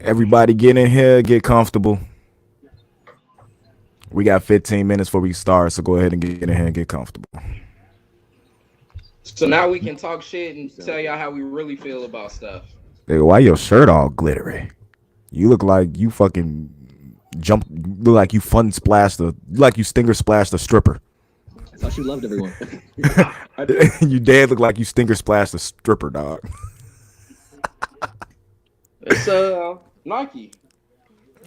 Everybody get in here, get comfortable. We got 15 minutes before we start, so go ahead and get in here and get comfortable. So now we can talk shit and tell y'all how we really feel about stuff. Nigga, why your shirt all glittery? You look like you fucking jump. Look like you fun splashed a. Like you stinger splashed a stripper. I thought she loved everyone. You dead look like you stinger splashed a stripper, dog. It's Nike.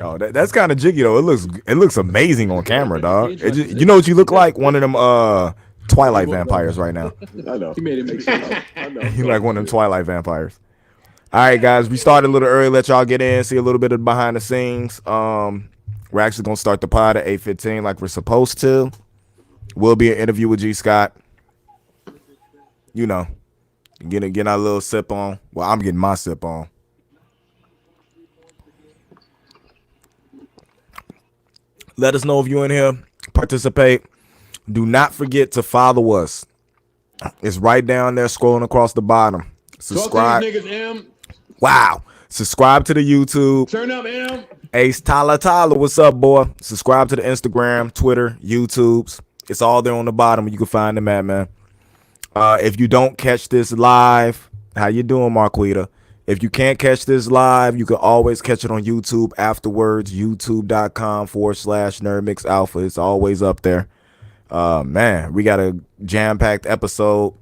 Oh, that's kind of jiggy though. It looks amazing on camera, dog. You know what you look like? One of them Twilight vampires right now. I know. He made it make sense. I know. You like one of them Twilight vampires. All right, guys, we started a little early. Let y'all get in, see a little bit of behind the scenes. We're actually gonna start the pod at 8:15 like we're supposed to. Will be an interview with G Scott. You know, getting our little sip on. Well, I'm getting my sip on. Let us know if you're in here. Participate. Do not forget to follow us. It's right down there, scrolling across the bottom. Subscribe. Talk to these niggas, M. Wow. Subscribe to the YouTube. Turn up, M. Ace Tyler, what's up, boy? Subscribe to the Instagram, Twitter, YouTubes. It's all there on the bottom. You can find them at, man. If you don't catch this live, how you doing, Marquita? If you can't catch this live, you can always catch it on YouTube afterwards. YouTube.com/Nerd Alpha. It's always up there. Man, we got a jam-packed episode.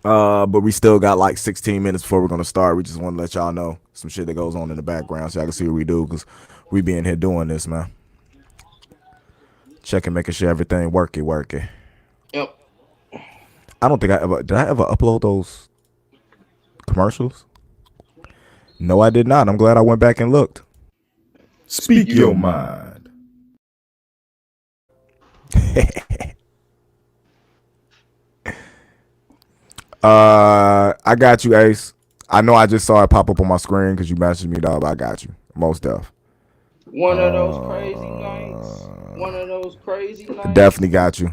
But we still got like 16 minutes before we're gonna start. We just want to let y'all know some shit that goes on in the background so y'all can see what we do, because we be in here doing this, man. Checking, making sure everything worky. Yep. I don't think did I ever upload those commercials? No, I did not. I'm glad I went back and looked. Speak your mind. I got you, Ace. I know I just saw it pop up on my screen because you messaged me, dog. But I got you. Most def. One of those crazy nights. One of those crazy nights. Definitely got you.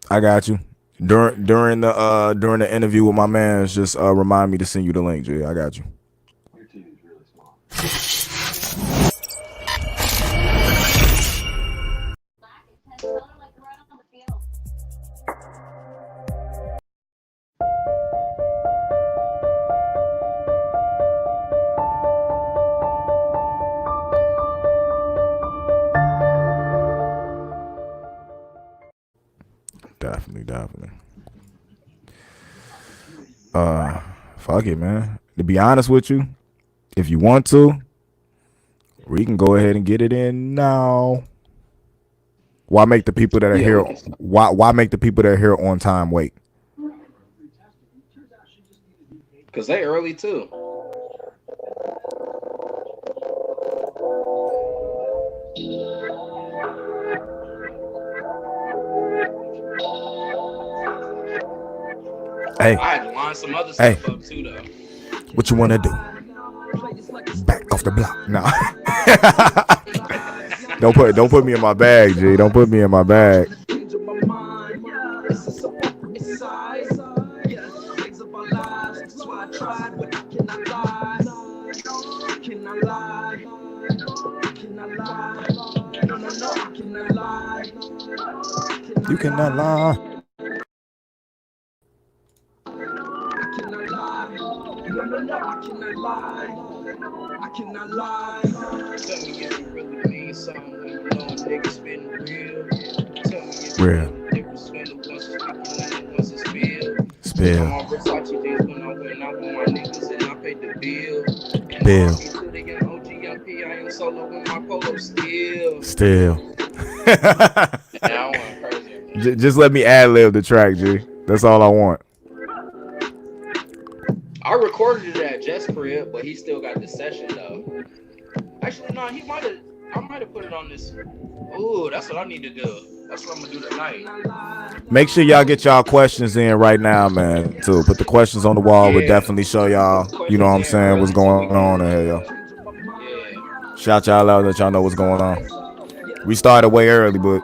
I got you. During the interview with my man, just remind me to send you the link, G. I got you. Definitely. Fuck it, man. To be honest with you, if you want to, we can go ahead and get it in now. Why make the people that are here? Why make the people that are here on time wait? Because they early too. Hey, I had to line some other stuff up too, though. What you want to do? Back off the block. Nah. Don't put me in my bag, G. Don't put me in my bag. You cannot lie. I cannot lie. Tell me if you really mean something when you know niggas been real. Tell me if you Real. niggas spend the ones what's a Spill. I'm on Versace days when I went out with my niggas and I paid the bill. And Bill. to the young OGLP, I ain't solo with my polo still. Yeah, I want crazy. Just let me ad-lib the track, G. That's all I want. I recorded it at Jess' crib, but he still got the session though. Actually, no, I might have put it on this. Ooh, that's what I need to do. That's what I'm gonna do tonight. Make sure y'all get y'all questions in right now, man. Too. Put the questions on the wall. We'll definitely show y'all, you know what I'm saying, what's going on in here, yo. Yeah. Shout y'all out, let y'all know what's going on. We started way early, but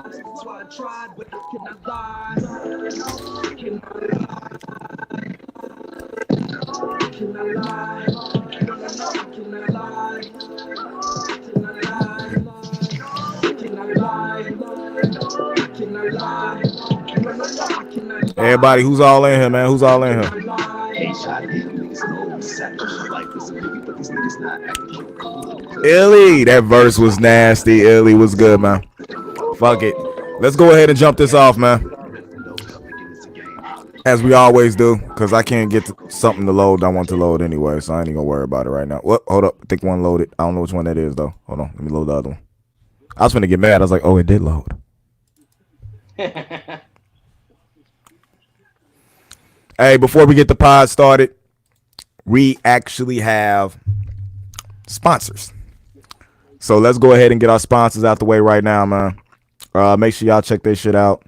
Everybody, who's all in here, man? Who's all in here? Illy, that verse was nasty. Illy was good, man. Fuck it. Let's go ahead and jump this off, man. As we always do, because I can't get something to load I want to load anyway, so I ain't even gonna worry about it right now. What? Hold up. I think one loaded. I don't know which one that is, though. Hold on. Let me load the other one. I was gonna get mad. I was like, oh, it did load. Hey, before we get the pod started, we actually have sponsors. So let's go ahead and get our sponsors out the way right now, man. Make sure y'all check this shit out.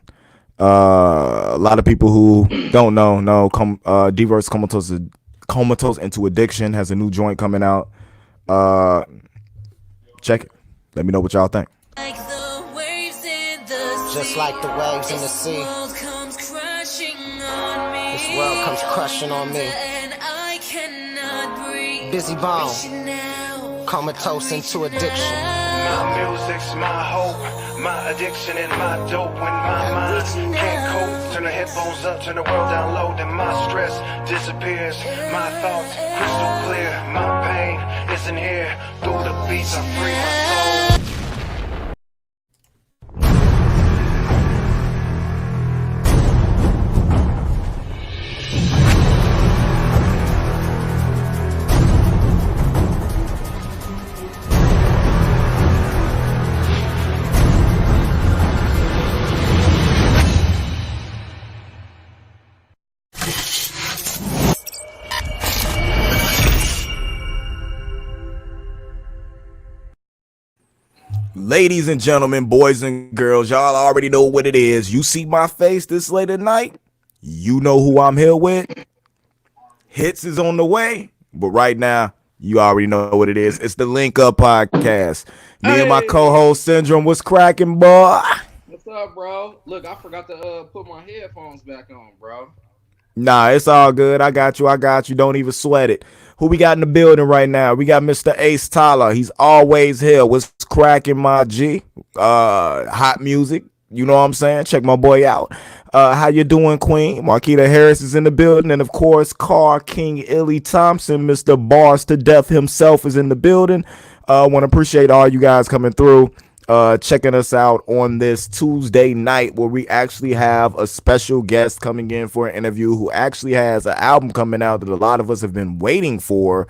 A lot of people who don't know Diverse Comatose into Addiction has a new joint coming out. Check it. Let me know what y'all think. Just like the waves in the sea, this world comes crushing on me. Busy bone, comatose into addiction. My music's my hope, my addiction and my dope. When my mind can't cope, turn the headphones up, turn the world down low, then my stress disappears. My thoughts crystal clear, my pain isn't here. Through the beats I free my soul. Ladies and gentlemen, boys and girls, y'all already know what it is. You see my face this late at night? You know who I'm here with. Hits is on the way. But right now, you already know what it is. It's the Link Up Podcast. Me and my co-host Syndrome was cracking, boy. What's up, bro? Look, I forgot to put my headphones back on, bro. Nah, it's all good. I got you. Don't even sweat it. Who we got in the building right now? We got Mr. Ace Tyler. He's always here. What's cracking, my G? Hot music. You know what I'm saying? Check my boy out. How you doing, Queen? Marquita Harris is in the building. And, of course, Car King Illy Thompson, Mr. Bars to Death himself is in the building. Want to appreciate all you guys coming through. Checking us out on this Tuesday night where we actually have a special guest coming in for an interview who actually has an album coming out that a lot of us have been waiting for.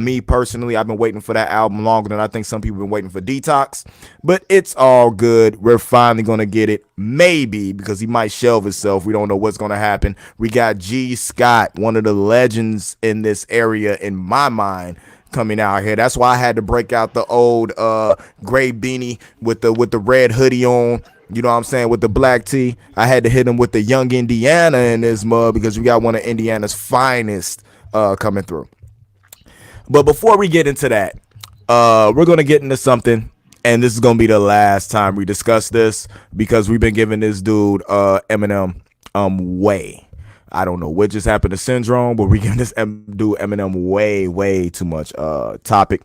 Me personally, I've been waiting for that album longer than I think some people have been waiting for Detox, but it's all good. We're finally going to get it, maybe, because he might shelve himself. We don't know what's going to happen. We got G. Scott, one of the legends in this area in my mind, coming out here. That's why I had to break out the old gray beanie with the red hoodie on. You know what I'm saying? With the black tee. I had to hit him with the Young Indiana in this mug because we got one of Indiana's finest coming through. But before we get into that, we're gonna get into something, and this is gonna be the last time we discuss this because we've been giving this dude Eminem way. I don't know what just happened to Syndrome, but we give this dude Eminem way too much topic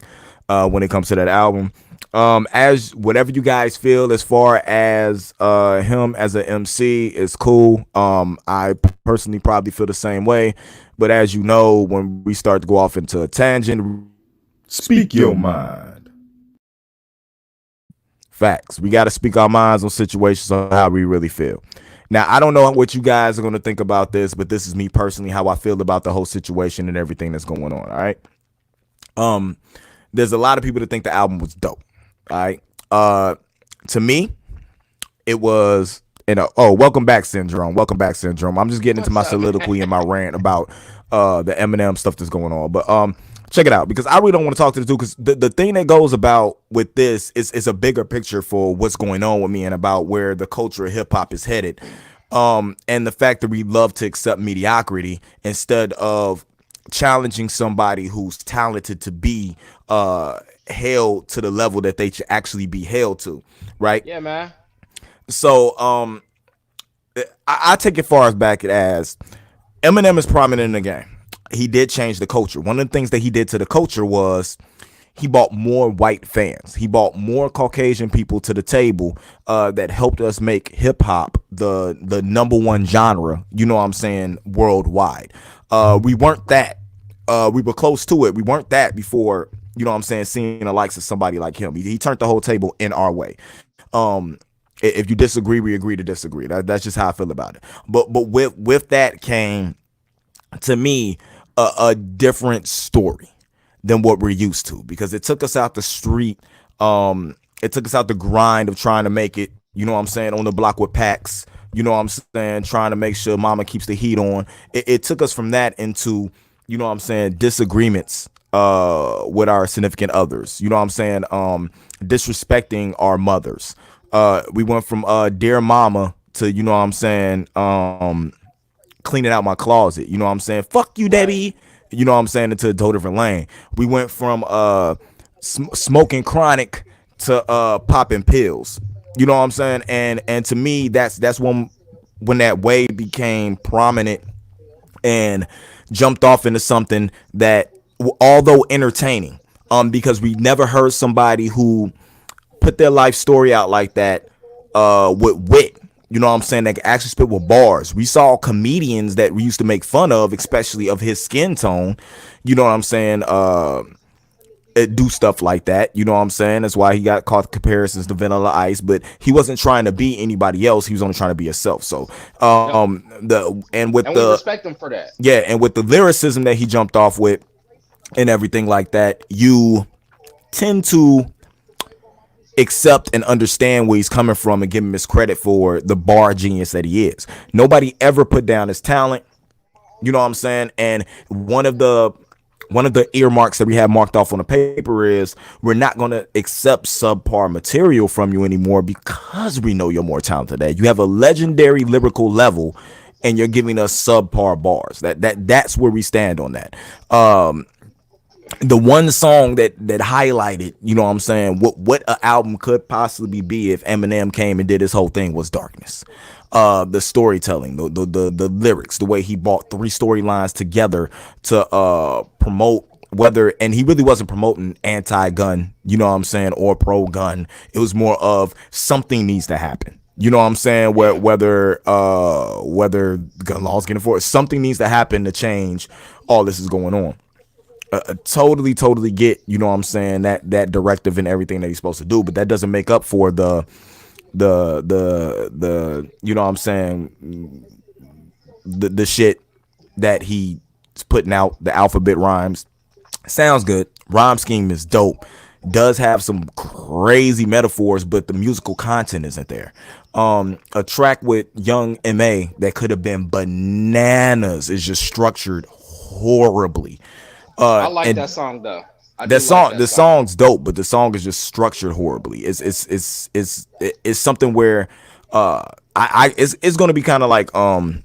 when it comes to that album. As whatever you guys feel as far as him as an MC is cool. I personally probably feel the same way, but as you know, when we start to go off into a tangent, speak your mind. Facts. We got to speak our minds on situations on how we really feel. Now, I don't know what you guys are going to think about this, but this is me personally, how I feel about the whole situation and everything that's going on, all right? There's a lot of people that think the album was dope, all right? To me, it was, welcome back, Syndrome. Welcome back, Syndrome. I'm just getting into my soliloquy and my rant about the Eminem stuff that's going on. But check it out, because I really don't want to talk to the dude, because the thing that goes about with this is a bigger picture for what's going on with me and about where the culture of hip-hop is headed, and the fact that we love to accept mediocrity instead of challenging somebody who's talented to be held to the level that they should actually be held to, right? Yeah, man. So I take it far as back as Eminem is prominent in the game. he did change the culture. One of the things that he did to the culture was he brought more white fans. He brought more Caucasian people to the table that helped us make hip hop the number one genre, you know what I'm saying, worldwide. We weren't that. We were close to it. We weren't that before, you know what I'm saying, seeing the likes of somebody like him. He turned the whole table in our way. If you disagree, we agree to disagree. That's just how I feel about it. But with that came, to me, a different story than what we're used to, because it took us out the street. It took us out the grind of trying to make it, you know what I'm saying, on the block with packs, you know what I'm saying, trying to make sure mama keeps the heat on. It took us from that into, you know what I'm saying, disagreements with our significant others, you know what I'm saying, disrespecting our mothers. We went from dear mama to, you know what I'm saying, cleaning out my closet, you know what I'm saying, fuck you, Debbie, you know what I'm saying, into a totally different lane. We went from smoking chronic to popping pills, you know what I'm saying, and to me, that's when that wave became prominent and jumped off into something that, although entertaining, because we never heard somebody who put their life story out like that, with wit, you know what I'm saying, that can actually spit with bars. We saw comedians that we used to make fun of, especially of his skin tone, you know what I'm saying, do stuff like that, you know what I'm saying. That's why he got caught comparisons to Vanilla Ice, but he wasn't trying to be anybody else. He was only trying to be himself. So and we respect him for that. Yeah, and with the lyricism that he jumped off with and everything like that, you tend to accept and understand where he's coming from and give him his credit for the bar genius that he is. Nobody ever put down his talent, you know what I'm saying. And one of the earmarks that we have marked off on the paper is, we're not going to accept subpar material from you anymore, because we know you're more talented than that. You have a legendary lyrical level and you're giving us subpar bars. That's where we stand on that. The one song that highlighted, you know what I'm saying, what an album could possibly be if Eminem came and did his whole thing, was Darkness. The storytelling, the lyrics, the way he brought three storylines together to promote, and he really wasn't promoting anti-gun, you know what I'm saying, or pro-gun. It was more of something needs to happen. You know what I'm saying? Whether gun laws get enforced, something needs to happen to change all this is going on. Totally get, you know what I'm saying, that directive and everything that he's supposed to do, but that doesn't make up for the you know what I'm saying, the shit that he's putting out. The alphabet rhymes sounds good, rhyme scheme is dope, does have some crazy metaphors, but the musical content isn't there. A track with Young M.A. that could have been bananas is just structured horribly. I like that song though. The song's dope, but the song is just structured horribly. It's something where it's gonna be kind of like Young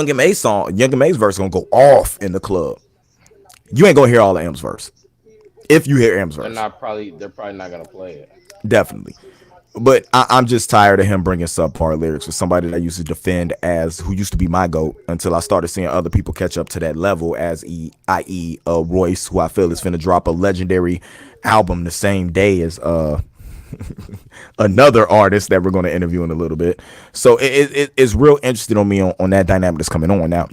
M.A. song. Young M.A.'s verse gonna go off in the club. You ain't gonna hear all of M's verse. If you hear M's verse, they're probably not gonna play it. Definitely. But I'm just tired of him bringing subpar lyrics with somebody that I used to defend as, who used to be my GOAT, until I started seeing other people catch up to that level, i.e. Royce, who I feel is finna drop a legendary album the same day as another artist that we're going to interview in a little bit. So it's real interesting on me on that dynamic that's coming on now.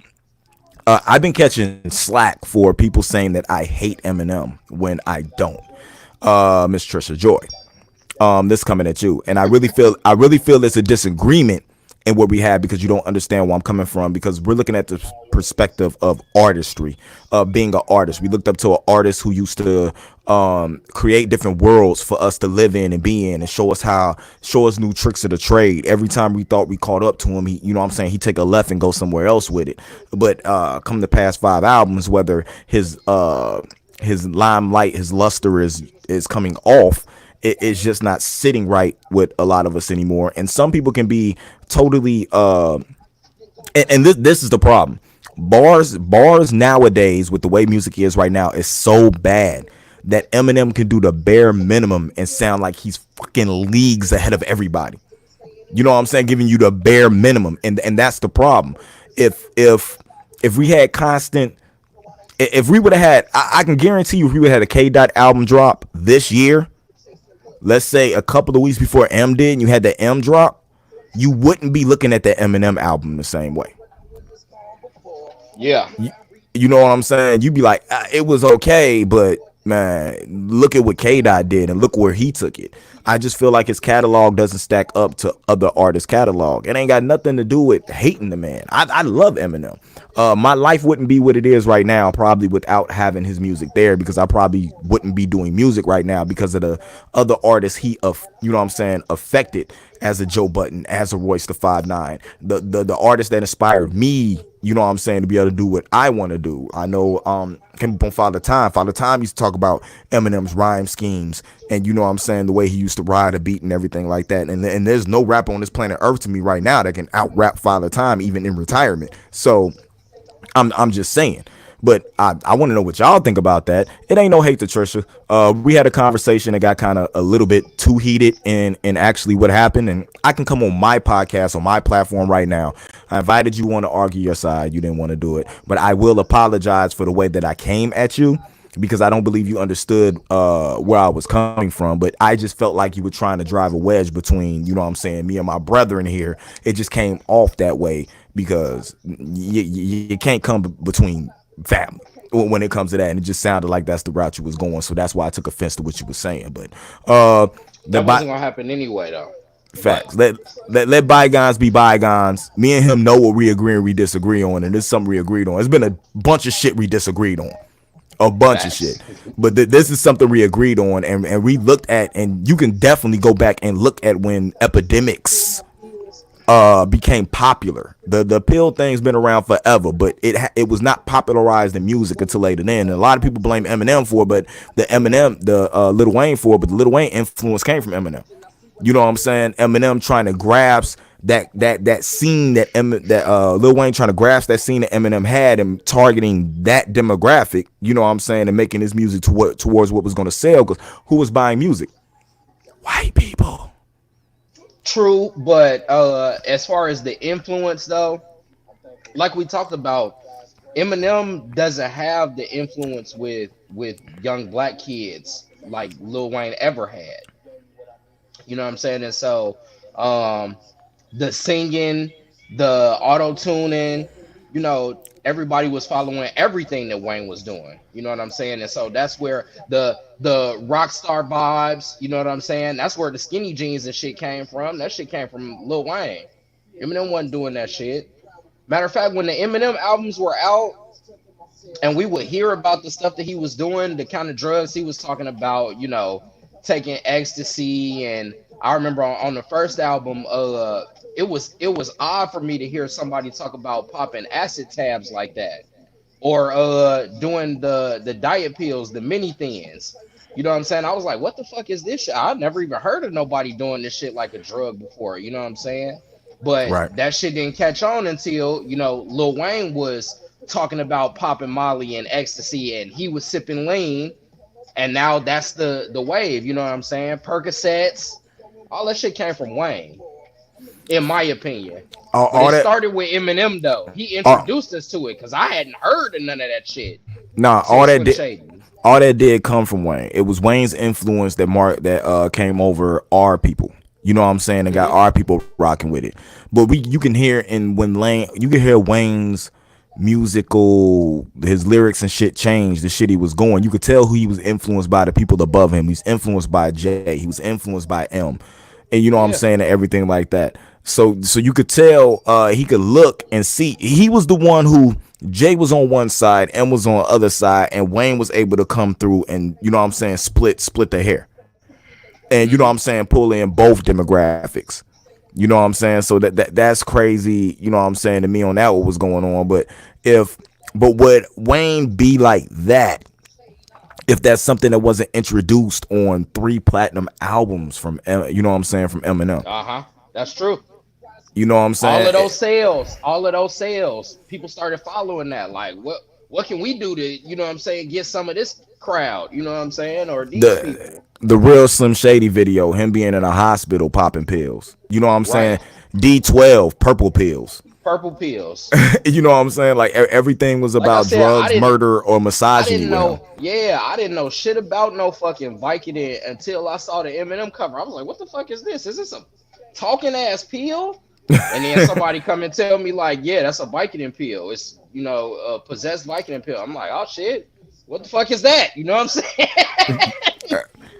I've been catching slack for people saying that I hate Eminem when I don't. Miss Trisha Joy. This coming at you, and I really feel it's a disagreement in what we have, because you don't understand where I'm coming from, because we're looking at the perspective of artistry, of being an artist. We looked up to an artist who used to create different worlds for us to live in and be in, and show us new tricks of the trade. Every time we thought we caught up to him, he, you know what I'm saying, he take a left and go somewhere else with it. But come the past 5 albums, whether his limelight, his luster is coming off, it's just not sitting right with a lot of us anymore. And some people can be totally and this is the problem. Bars nowadays, with the way music is right now, is so bad that Eminem can do the bare minimum and sound like he's fucking leagues ahead of everybody. You know what I'm saying? Giving you the bare minimum, and that's the problem. If if we had constant, if we would have had, I can guarantee you, if we would have had a K Dot album drop this year, let's say a couple of weeks before M did, and you had the M drop, you wouldn't be looking at the Eminem album the same way. Yeah. You know what I'm saying? You'd be like, it was okay, but man, look at what K Dot did and look where he took it. I just feel like his catalog doesn't stack up to other artists' catalog. It ain't got nothing to do with hating the man. I love Eminem. My life wouldn't be what it is right now probably without having his music there, because I probably wouldn't be doing music right now because of the other artists he you know what I'm saying, affected, as a Joe Budden, as a Royce the 5'9", the artists that inspired me, you know what I'm saying, to be able to do what I want to do. I know came up on Father Time. Father Time used to talk about Eminem's rhyme schemes, and you know what I'm saying, the way he used to ride a beat and everything like that. And there's no rapper on this planet Earth to me right now that can out rap Father Time even in retirement. So I'm just saying. But I want to know what y'all think about that. It ain't no hate to Trisha. We had a conversation that got kind of a little bit too heated in actually what happened. And I can come on my podcast, on my platform right now. I invited you on to argue your side. You didn't want to do it. But I will apologize for the way that I came at you, because I don't believe you understood where I was coming from. But I just felt like you were trying to drive a wedge between, you know what I'm saying, me and my brethren here. It just came off that way, because you can't come between family when it comes to that, and it just sounded like that's the route you was going. So that's why I took offense to what you were saying. But the That wasn't gonna happen anyway, though. facts, let bygones be bygones. Me and him know what we agree and we disagree on, and there's something we agreed on. There's been a bunch of shit we disagreed on, a bunch of Facts. shit, but this is something we agreed on, and we looked at. And you can definitely go back and look at when epidemics became popular. The pill thing's been around forever, but it was not popularized in music until later then. And a lot of people blame Eminem for it, but the Lil Wayne for it, but the Lil Wayne influence came from Eminem. You know what I'm saying? Eminem trying to grasp that scene that Lil Wayne trying to grasp that scene that Eminem had, and targeting that demographic. You know what I'm saying? And making his music towards what was going to sell. Because who was buying music? White people. True, but as far as the influence, though, like we talked about, Eminem doesn't have the influence with young black kids like Lil Wayne ever had. You know what I'm saying? And so, the singing, the auto tuning, everybody was following everything that Wayne was doing. You know what I'm saying? And so that's where the rock star vibes, you know what I'm saying? That's where the skinny jeans and shit came from. That shit came from Lil Wayne. Eminem wasn't doing that shit. Matter of fact, when the Eminem albums were out and we would hear about the stuff that he was doing, the kind of drugs he was talking about, taking ecstasy. And I remember on the first album, it was odd for me to hear somebody talk about popping acid tabs like that, or doing the diet pills, the mini thins. You know what I'm saying? I was like, what the fuck is this shit? I've never even heard of nobody doing this shit like a drug before. You know what I'm saying? Right. But that shit didn't catch on until, Lil Wayne was talking about popping Molly and ecstasy, and he was sipping lean, and now that's the wave. You know what I'm saying? Percocets, all that shit came from Wayne, in my opinion. But it started with Eminem, though. He introduced us to it, because I hadn't heard of none of that shit. Nah, Since Slim Shady. all that did come from Wayne. It was Wayne's influence that came over our people. You know what I'm saying? And got our people rocking with it. But you can hear you can hear Wayne's his lyrics and shit change, the shit he was going. You could tell who he was influenced by, the people above him. He's influenced by Jay. He was influenced by M. And you know what I'm saying, and everything like that. So you could tell he could look and see. He was the one who, Jay was on one side, M was on the other side, and Wayne was able to come through and, you know what I'm saying, split the hair. And you know what I'm saying, pull in both demographics. You know what I'm saying? So that's crazy, you know what I'm saying, to me on that, what was going on. But would Wayne be like that if that's something that wasn't introduced on 3 platinum albums from, you know what I'm saying, from Eminem? That's true. You know what I'm saying? All of those sales, people started following that. Like, what can we do to, you know what I'm saying, get some of this crowd, you know what I'm saying, or these people. The real Slim Shady video, him being in a hospital popping pills. You know what I'm saying? D12 purple pills. purple pills. You know what I'm saying? Like everything was Like I about said, drugs, murder, or I misogyny didn't with him. know. Yeah, I didn't know shit about no fucking Vicodin until I saw the Eminem cover. I was like, what the fuck is this? Is this a talking ass pill? And then somebody come and tell me like, yeah, that's a Vicodin pill. It's a possessed Vicodin pill. I'm like, oh shit, what the fuck is that? You know what I'm saying?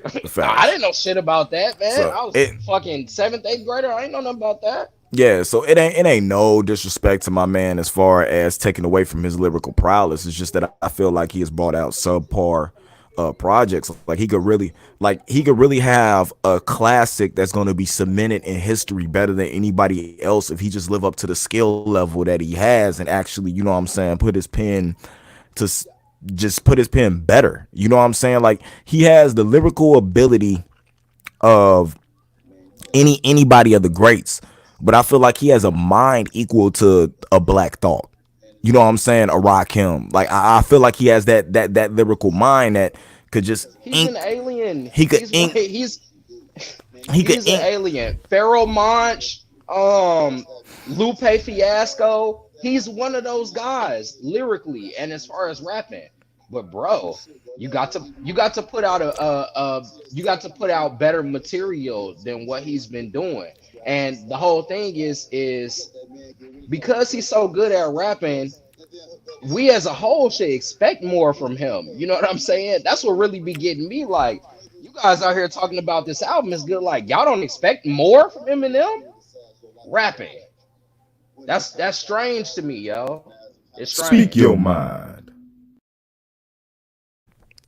I Facts. didn't know shit about that, man. So I was it, fucking seventh, eighth grader. I ain't know nothing about that. yeah, so it ain't no disrespect to my man as far as taking away from his lyrical prowess. It's just that I feel like he has brought out subpar projects. Like he could really have a classic that's going to be cemented in history better than anybody else if he just live up to the skill level that he has and actually, you know what I'm saying, put his pen to just put his pen better. You know what I'm saying? Like he has the lyrical ability of anybody of the greats, but I feel like he has a mind equal to a Black Thought. You know what I'm saying? A Rakim. Like I feel like he has that lyrical mind that could just He's an alien. He could He's ink. he's He could he's an ink. alien. Pharaoh Monch, Lupe Fiasco. He's one of those guys lyrically and as far as rapping. But bro, you got to put out you got to put out better material than what he's been doing. And the whole thing is because he's so good at rapping, we as a whole should expect more from him. You know what I'm saying? That's what really be getting me. Like, you guys out here talking about this album is good. Like, y'all don't expect more from Eminem rapping. That's strange to me, yo. It's strange. Speak your mind.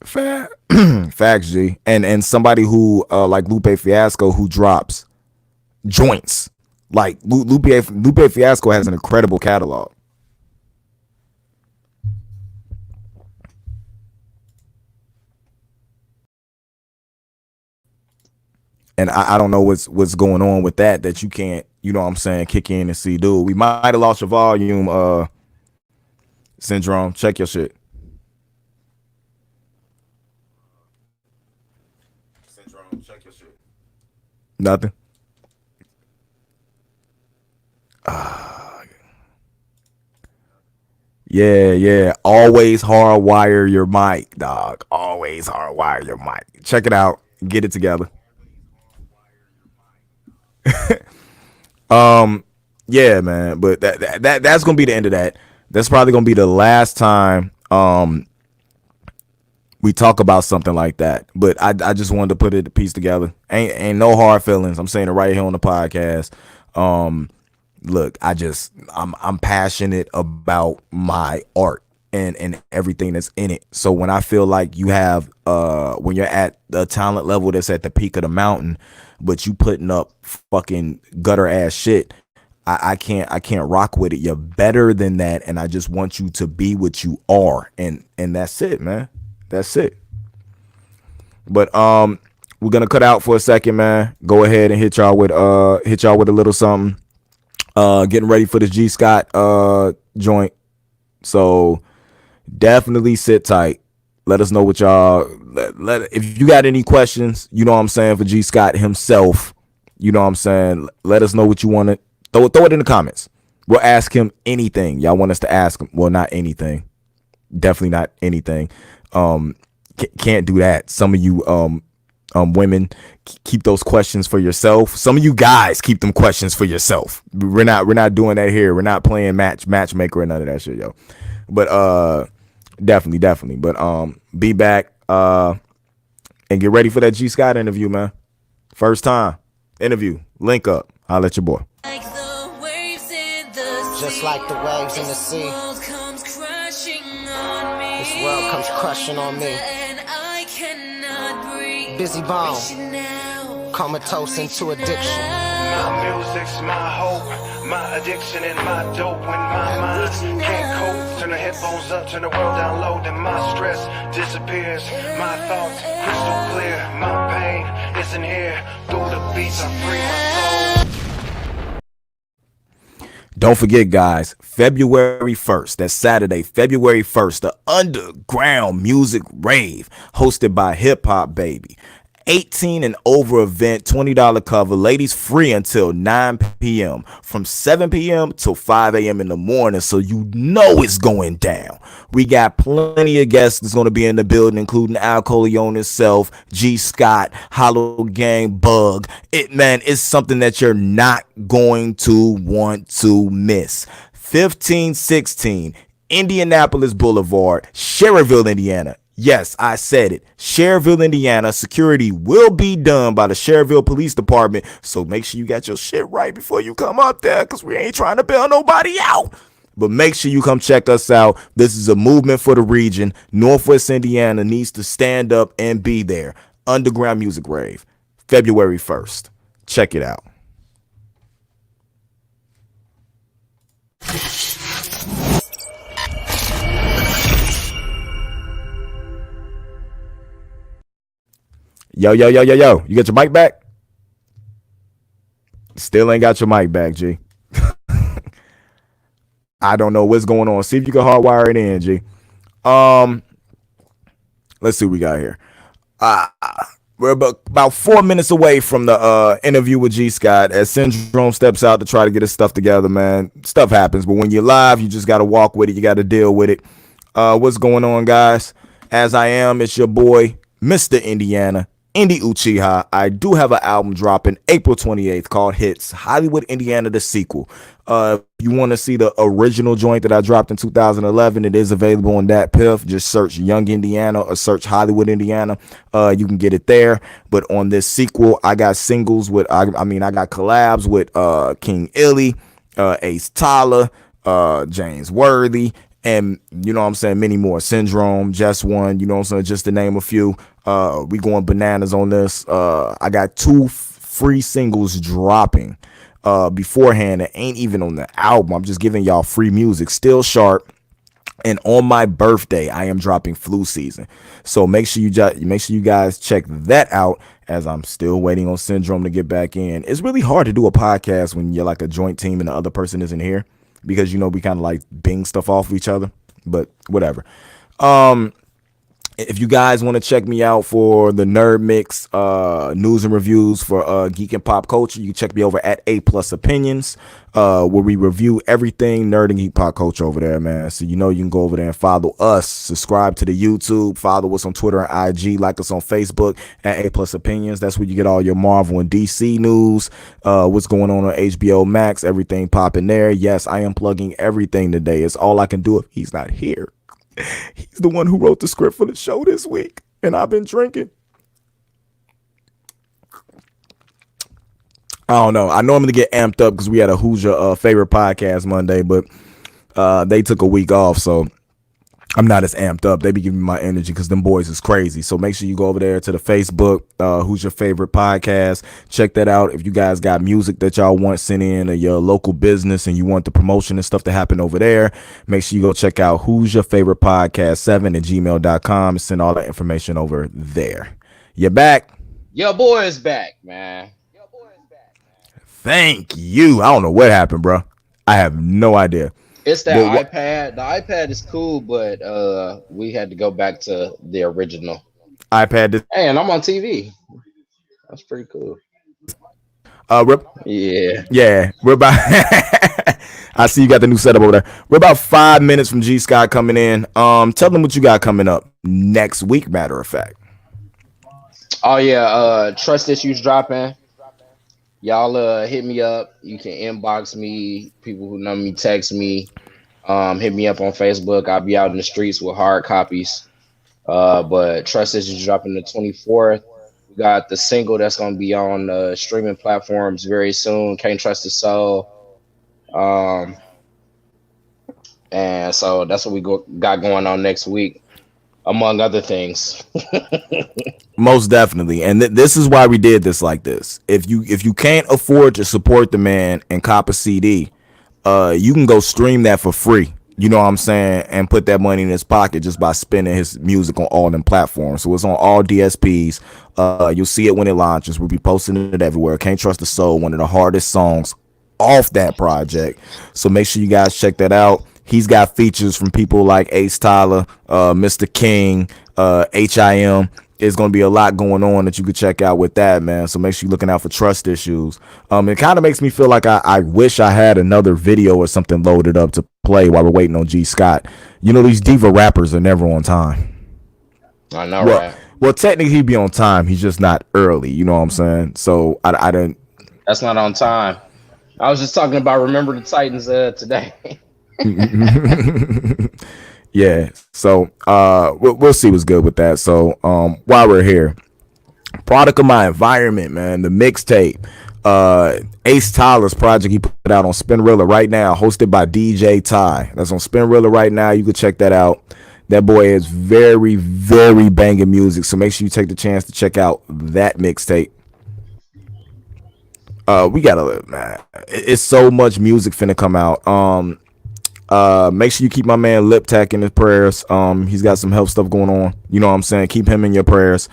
Facts, G. And somebody who like Lupe Fiasco who drops joints. Like Lupe Fiasco has an incredible catalog. And I don't know what's going on with that you can't, you know what I'm saying, kick in and see, dude. We might have lost your volume, Syndrome. Check your shit. Syndrome, check your shit. Nothing. Yeah. Always hardwire your mic, dog. Always hardwire your mic. Check it out. Get it together. Yeah, man. But that's gonna be the end of that. That's probably gonna be the last time we talk about something like that. But I just wanted to put it a piece together. Ain't no hard feelings. I'm saying it right here on the podcast. Look, I'm passionate about my art and everything that's in it. So when I feel like you have when you're at the talent level that's at the peak of the mountain, but you putting up fucking gutter ass shit, I can't rock with it. You're better than that, and I just want you to be what you are, and that's it, man. That's it. But we're gonna cut out for a second, man. Go ahead and hit y'all with a little something. Getting ready for the G Scott joint. So definitely sit tight. Let us know what y'all if you got any questions, you know what I'm saying, for G Scott himself, you know what I'm saying, let us know what you want to throw it in the comments. We'll ask him anything y'all want us to ask him. Well, not anything. Definitely not anything. Can't do that. Some of you women keep those questions for yourself. Some of you guys keep them questions for yourself. We're not doing that here. We're not playing matchmaker or none of that shit, yo. But definitely. But be back and get ready for that G Scott interview, man. First time interview. Link up. I'll let your boy. Just like the waves in the sea, this world comes crushing on me. Busy bone, comatose into addiction. My music's my hope, my addiction and my dope. When my mind can't cope, turn the headphones up, turn the world down low, then my stress disappears. My thoughts crystal clear, my pain isn't here. Through the beats I free my soul. Don't forget, guys, February 1st, that's Saturday, February 1st, the Underground Music Rave, hosted by Hip Hop Baby. 18 and over event, $20 cover, ladies free until 9 p.m. from 7 p.m. till 5 a.m. in the morning, so you know it's going down. We got plenty of guests that's going to be in the building, including Al Coleone himself, G Scott, Hollow Gang, Bug. It's something that you're not going to want to miss. 1516 Indianapolis Boulevard, Schererville, Indiana. Yes, I said it. Schererville, Indiana. Security will be done by the Schererville Police Department, so make sure you got your shit right before you come up there, because we ain't trying to bail nobody out. But make sure you come check us out. This is a movement for the region. Northwest Indiana needs to stand up and be there. Underground Music Rave, February 1st. Check it out. Yo. You got your mic back? Still ain't got your mic back, G. I don't know what's going on. See if you can hardwire it in, G. Let's see what we got here. We're about 4 minutes away from the interview with G Scott as Syndrome steps out to try to get his stuff together, man. Stuff happens, but when you're live, you just got to walk with it. You got to deal with it. What's going on, guys? As I am, it's your boy, Mr. Indiana, Indy Uchiha. I do have an album dropping April 28th called Hits, Hollywood, Indiana, the sequel. If you want to see the original joint that I dropped in 2011, it is available on that piff. Just search Young Indiana or search Hollywood, Indiana. You can get it there. But on this sequel, I got singles with, I got collabs with King Illy, Ace Tyler, James Worthy, and you know what I'm saying, many more. Syndrome, Just One, you know what I'm saying, just to name a few. We going bananas on this. I got 2 free singles dropping beforehand that ain't even on the album. I'm just giving y'all free music. Still Sharp. And on my birthday, I am dropping Flu Season. So make sure you guys check that out, as I'm still waiting on Syndrome to get back in. It's really hard to do a podcast when you're like a joint team and the other person isn't here, because, you know, we kind of like bing stuff off of each other, but whatever. If you guys want to check me out for the Nerd Mix news and reviews for Geek and Pop Culture, you can check me over at A Plus Opinions, where we review everything Nerd and Geek Pop Culture over there, man. So, you know, you can go over there and follow us, subscribe to the YouTube, follow us on Twitter and IG, like us on Facebook at A Plus Opinions. That's where you get all your Marvel and DC news, what's going on HBO Max, everything popping there. Yes, I am plugging everything today. It's all I can do if he's not here. He's the one who wrote the script for the show this week, and I've been drinking. I don't know. I normally get amped up because we had a Who's Your Favorite Podcast Monday, but they took a week off, so I'm not as amped up. They be giving me my energy because them boys is crazy. So make sure you go over there to the Facebook, Who's Your Favorite Podcast. Check that out. If you guys got music that y'all want sent in, or your local business and you want the promotion and stuff to happen over there, make sure you go check out Who's Your Favorite Podcast 7 at gmail.com and send all that information over there. You're back. Your boy is back, man. Thank you. I don't know what happened, bro. I have no idea. It's that iPad. The iPad is cool, but we had to go back to the original iPad. Hey, and I'm on TV. That's pretty cool. Yeah. We're about. I see you got the new setup over there. We're about 5 minutes from G Scott coming in. Tell them what you got coming up next week. Matter of fact. Oh yeah, Trust Issues dropping. Y'all hit me up. You can inbox me. People who know me, text me. Hit me up on Facebook. I'll be out in the streets with hard copies. But Trust Issues dropping the 24th. We got the single that's gonna be on streaming platforms very soon. Can't Trust the Soul. And so that's what we got going on next week, among other things. Most definitely. And this is why we did this like this. If you can't afford to support the man and cop a CD, you can go stream that for free. You know what I'm saying? And put that money in his pocket just by spinning his music on all them platforms. So it's on all DSPs. You'll see it when it launches. We'll be posting it everywhere. Can't Trust the Soul, one of the hardest songs off that project. So make sure you guys check that out. He's got features from people like Ace Tyler, Mr. King, HIM, it's going to be a lot going on that you could check out with that, man. So make sure you're looking out for trust issues. It kind of makes me feel like I wish I had another video or something loaded up to play while we're waiting on G Scott. You know, these diva rappers are never on time. I know, Well, right? well, technically he'd be on time. He's just not early. You know what I'm saying? So I didn't. That's not on time. I was just talking about Remember the Titans today. Yeah. So we'll see what's good with that. So while we're here, product of my environment, man, the mixtape, Ace Tyler's project he put out on Spinrilla right now, hosted by DJ Ty. That's on Spinrilla right now. You can check that out. That boy is very, very banging music. So make sure you take the chance to check out that mixtape. We gotta, man, it's so much music finna come out. Make sure you keep my man Lip Tech in his prayers. He's got some health stuff going on. You know what I'm saying? Keep him in your prayers.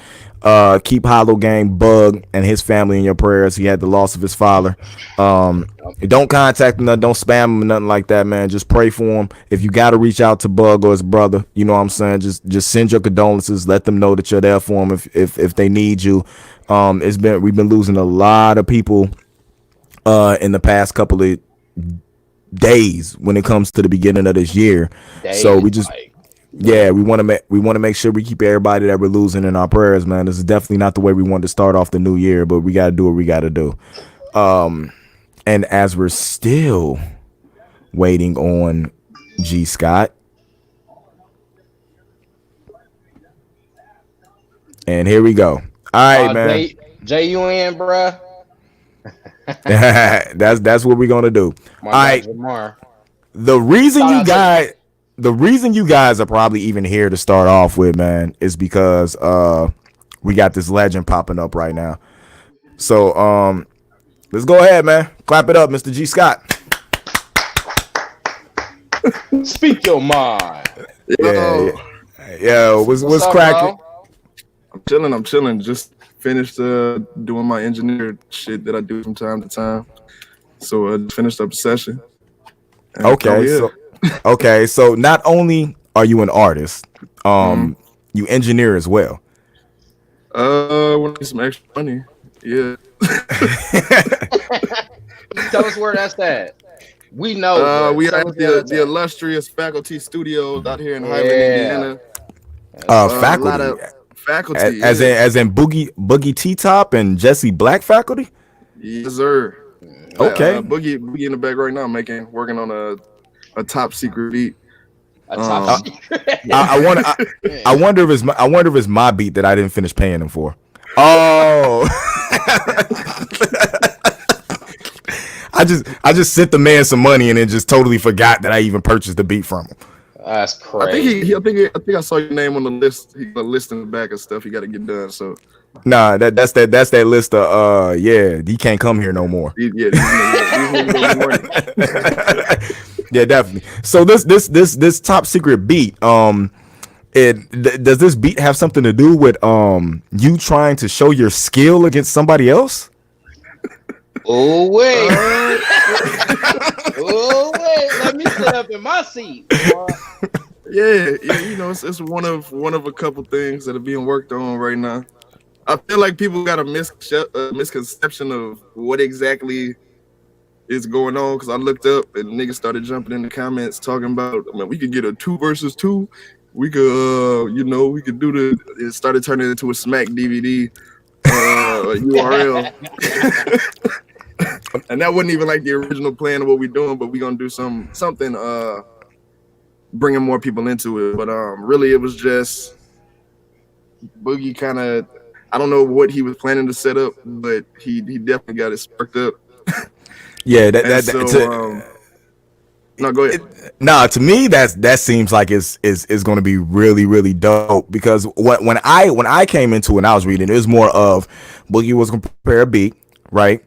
Keep Hollow Gang Bug and his family in your prayers. He had the loss of his father. Don't contact him, don't spam him, nothing like that, man. Just pray for him. If you gotta reach out to Bug or his brother, you know what I'm saying? Just send your condolences. Let them know that you're there for them if they need you. We've been losing a lot of people in the past couple of days when it comes to the beginning of this year. So we just we want to make sure we keep everybody that we're losing in our prayers, man. This is definitely not the way we want to start off the new year, but we got to do what we got to do. And as we're still waiting on G Scott, and here we go. All right, man. JUN, bruh. That's what we're gonna do. My all right. Jamar. The reason you guys are probably even here to start off with, man, is because we got this legend popping up right now. So let's go ahead, man. Clap it up, Mr. G Scott. Speak your mind. Yeah. What's up, cracking? I'm chilling. Just finished doing my engineer shit that I do from time to time. So I finished up a session. Okay, so not only are you an artist, you engineer as well. When I get some extra money, yeah. Tell us where that's at. We know. We have the illustrious Faculty Studios out here in Highland, Indiana. Faculty. A lot of faculty, as in Boogie T Top and Jesse Black faculty. Yes, sir. Okay. Boogie in the back right now, working on a top secret beat. I wonder if it's my beat that I didn't finish paying him for. Oh. I just sent the man some money and then just totally forgot that I even purchased the beat from him. That's crazy. I think I saw your name on the list. He got a list in the back of stuff he got to get done. So nah, that's that list of he can't come here no more. Yeah, yeah, definitely. So this top secret beat, does this beat have something to do with you trying to show your skill against somebody else? Oh wait. Oh wait. Let me sit up in my seat. Yeah, you know, it's one of a couple things that are being worked on right now. I feel like people got a misconception of what exactly is going on, because I looked up and niggas started jumping in the comments talking about, I mean, we could get a 2 versus 2. We could, we could do it started turning into a Smack DVD URL. And that wasn't even like the original plan of what we're doing, but we're gonna do something bringing more people into it. But really it was just Boogie kind of, I don't know what he was planning to set up, but he definitely got it sparked up. Yeah, no, go ahead. To me that seems like it's going to be really, really dope, because when I came into it and I was reading, it was more of Boogie was going to prepare a beat, right?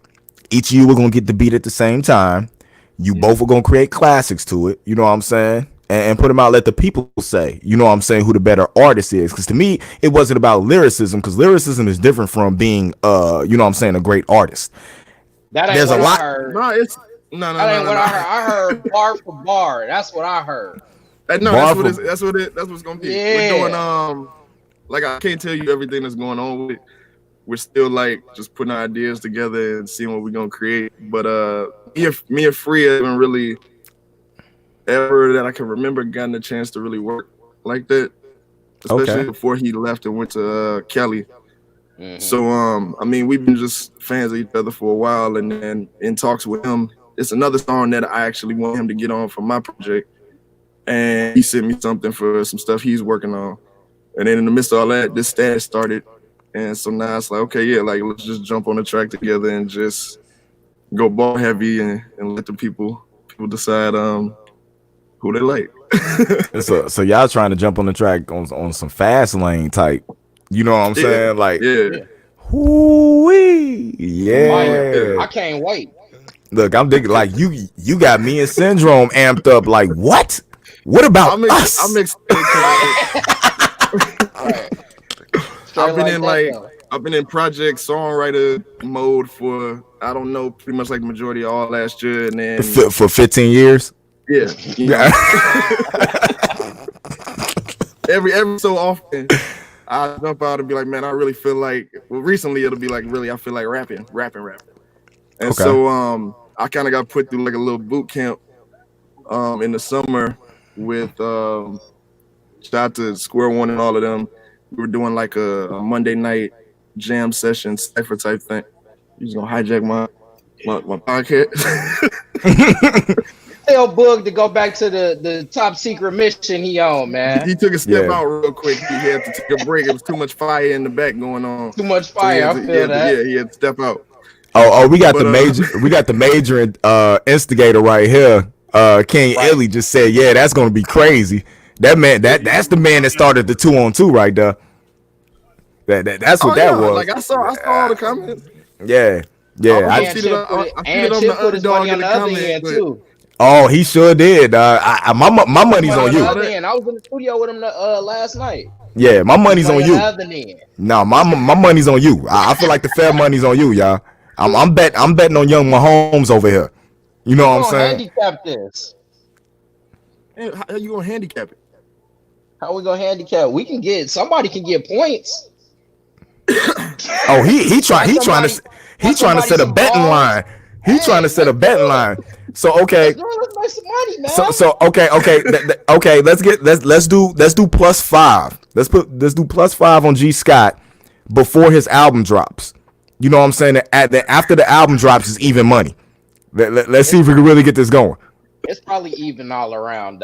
Each of you were going to get the beat at the same time. You both were going to create classics to it, you know what I'm saying? And put them out, let the people say, you know what I'm saying, who the better artist is. Because to me, it wasn't about lyricism, because lyricism is different from being, you know what I'm saying, a great artest. That ain't There's what a lot. I heard. No, it's no. That ain't what I heard. I heard bar for bar. That's what I heard. No, that's what it's gonna be. Yeah. like I can't tell you everything that's going on with it. We're still like just putting our ideas together and seeing what we're gonna create. But me and Free haven't really ever that I can remember gotten a chance to really work like that, especially before he left and went to Cali. So I mean, we've been just fans of each other for a while, and then in talks with him, it's another song that I actually want him to get on for my project, and he sent me something for some stuff he's working on, and then in the midst of all that, this status started, and so now it's like, okay, yeah, like let's just jump on the track together and just go ball heavy and let the people decide who they like. So y'all trying to jump on the track on some fast lane type. You know what I'm saying? Like, whoo-wee. Yeah. I can't wait. Look, I'm thinking like you got me and Syndrome amped up. Like, what? What about us? I'm excited. I've been in project songwriter mode for I don't know, pretty much like the majority of all last year, and then for 15 years. Yeah. You know? every so often I jump out and be like, man, I really feel like. Well, recently it'll be like, really, I feel like rapping. And so I kind of got put through like a little boot camp in the summer with shout out to Square One and all of them. We were doing like a Monday night jam session cipher type thing. You just gonna hijack my podcast. Tell Boog to go back to the top secret mission he on, man. He took a step out real quick. He had to take a break. It was too much fire in the back going on. Too much fire. So I feel that. He had to step out. We got the major instigator right here. King Illy just said, yeah, that's gonna be crazy. That man, that's the man that started the 2-on-2 right there. That's what that was. Like I saw all the comments. Yeah. I see it on the underdog in the comments too. Oh, he sure did. My money's on you. I was in the studio with him last night. Yeah, my money's on you. No, my money's on you. I feel like the fair money's on you, y'all. I'm betting on young Mahomes over here. You know what I'm saying? Handicap this. How you gonna handicap it? How we gonna handicap? Somebody can get points. Oh, he trying to set a betting line. He's trying to set a betting line. So okay. Let's make some money, man. So okay. Okay. Let's do +5. Let's do +5 on G Scott before his album drops. You know what I'm saying? After the album drops is even money. Let's see if we can really get this going. It's probably even all around.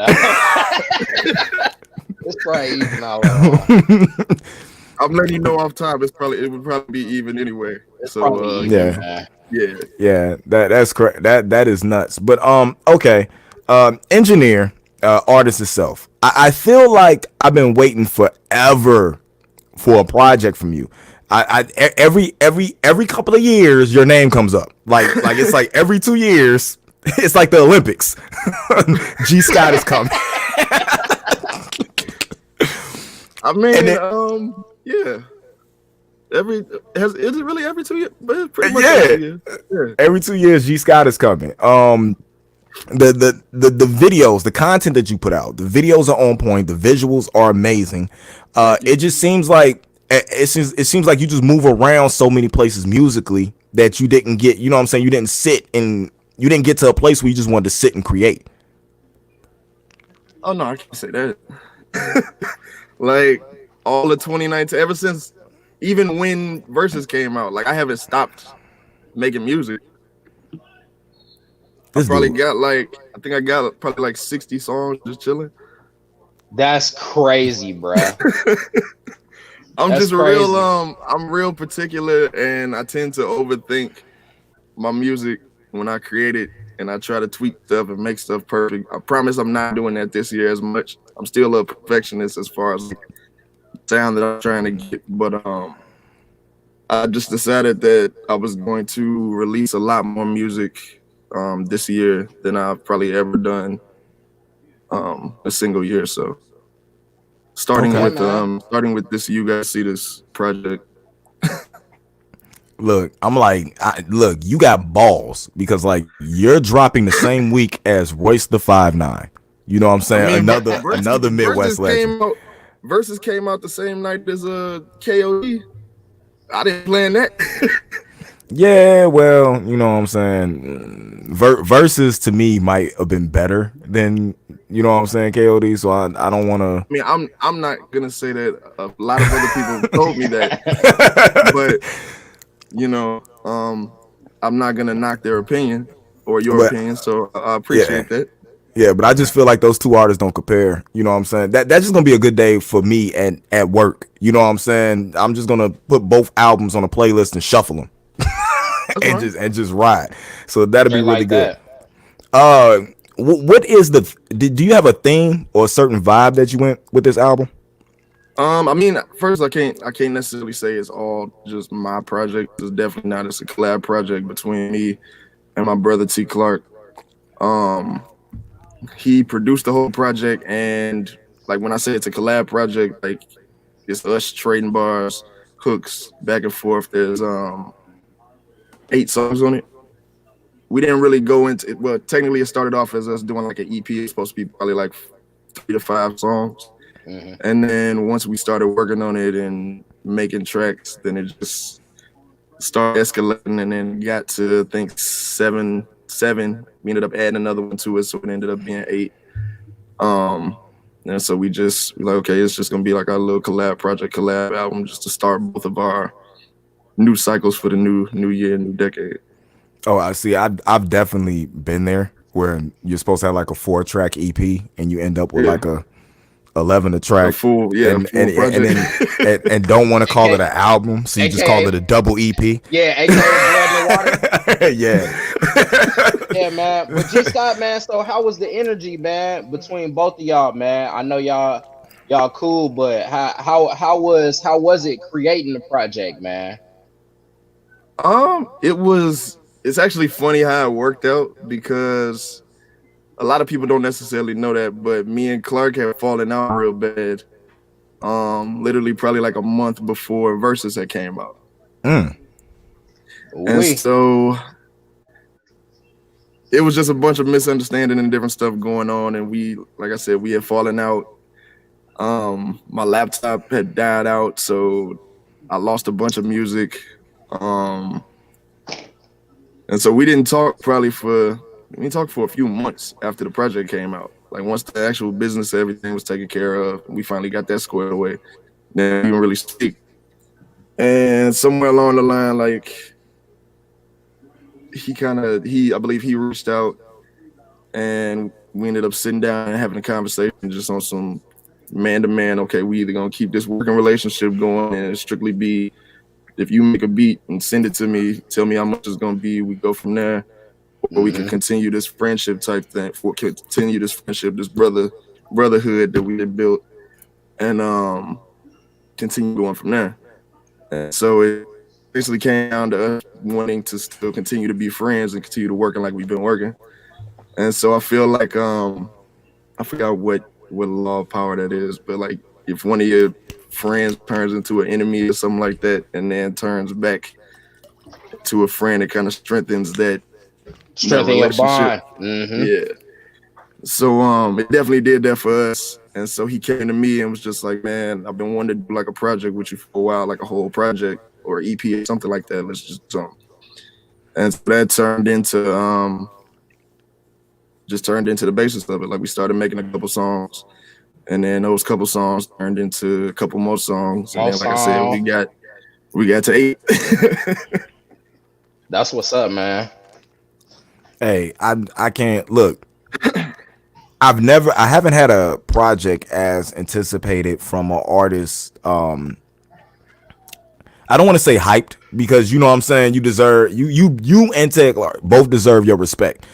It's probably even all around. I'm letting you know off top. It would probably be even anyway. So yeah. That's correct. That is nuts. But okay. Engineer, artist itself. I feel like I've been waiting forever for a project from you. Every couple of years your name comes up. Like it's like every 2 years. It's like the Olympics. G Scott is coming. I mean, yeah. Is it really every 2 years? But it's pretty much every 2 years G Scott is coming. The videos, the content that you put out, the videos are on point, the visuals are amazing. It just seems like it seems like you just move around so many places musically that you didn't get, you know what I'm saying, you didn't get to a place where you just wanted to sit and create. Oh no, I can't say that. Like all of 2019, ever since, even when Versus came out, like I haven't stopped making music. I think I got probably like 60 songs just chilling. That's crazy, bro. I'm real particular, and I tend to overthink my music when I create it, and I try to tweak stuff and make stuff perfect. I promise I'm not doing that this year as much. I'm still a perfectionist as far as the sound that I'm trying to get, but I just decided that I was going to release a lot more music this year than I've probably ever done a single year. So starting with this You Guys See This project. Look, I'm like, look, you got balls because like you're dropping the same week as Royce the 5'9". You know what I'm saying? Another Midwest legend. Versus came out the same night as KOD. I didn't plan that. Yeah, well, you know what I'm saying. Versus to me might have been better than you know what I'm saying. KOD, so I don't want I to. mean, I'm not gonna say that a lot of other people told me that, but you know, I'm not gonna knock their opinion or your But opinion. So I yeah, appreciate that. yeah, but I just feel like those two artists don't compare. You know what I'm saying? That's just gonna be a good day for me at work. You know what I'm saying? I'm just gonna put both albums on a playlist and shuffle them That's fine. and just ride. So that'll be Straight really like good. that. Uh, what is the? Do you have a theme or a certain vibe that you went with this album? I mean, first I can't necessarily say it's all just my project. It's definitely not. It's a collab project between me and my brother T Clark. Um, he produced the whole project, and like when I say it's a collab project, like it's us trading bars, hooks back and forth. There's 8 songs on it. We didn't really go into it. Well, technically, it started off as us doing like an EP. It's supposed to be probably like 3 to 5 songs. Hmm. And then once we started working on it and making tracks, then it just started escalating, and then got to I think seven. We ended up adding another one to it, so it ended up being 8. Um, and so we just like, okay, it's just gonna be like our little collab album, just to start both of our new cycles for the new year, new decade. Oh, I see. I've definitely been there where you're supposed to have like a 4-track EP and you end up with Yeah, like a 11 a a track full project. and don't want to call it AK, an album, so you just call AKA, it a double EP. yeah, AKA blood in the water. Yeah. Yeah, man. But G Scott, man. So how was the energy, man, between both of y'all, man? I know y'all cool, but how was it creating the project, man? It's actually funny how it worked out, because a lot of people don't necessarily know that, but me and Clark had fallen out real bad. Literally probably like a month before Versus had came out. Mm. And We. so it was just a bunch of misunderstanding and different stuff going on. And we, like I said, we had fallen out. My laptop had died out, so I lost a bunch of music. Um, and so we didn't talk for a few months after the project came out. Like once the actual business, everything was taken care of, we finally got that squared away. Then we didn't really speak. And somewhere along the line, like I believe he reached out, and we ended up sitting down and having a conversation just on some man to man. Okay, we either gonna keep this working relationship going and strictly be, if you make a beat and send it to me, tell me how much it's gonna be, we go from there, or we can Hmm. continue this friendship type thing, continue this friendship, this brotherhood that we had built, and continue going from there. And so it basically came down to us wanting to still continue to be friends and continue to working like we've been working. And so I feel like I forgot what law of power that is, but like if one of your friends turns into an enemy or something like that, and then turns back to a friend, it kind of strengthens that Strengthen your relationship. bond. Hmm. Yeah. So it definitely did that for us. And so he came to me and was just like, man, I've been wanting to do like a project with you for a while, like a whole project or EP or something like that. Let's just and so that turned into the basis of it. Like we started making a couple songs, and then those couple songs turned into a couple more songs. And then Most like I said, song. we got to 8. That's what's up, man. Hey, I can't look. I haven't had a project as anticipated from an artist. I don't want to say hyped because you know what I'm saying. You deserve you and Ted Clark both deserve your respect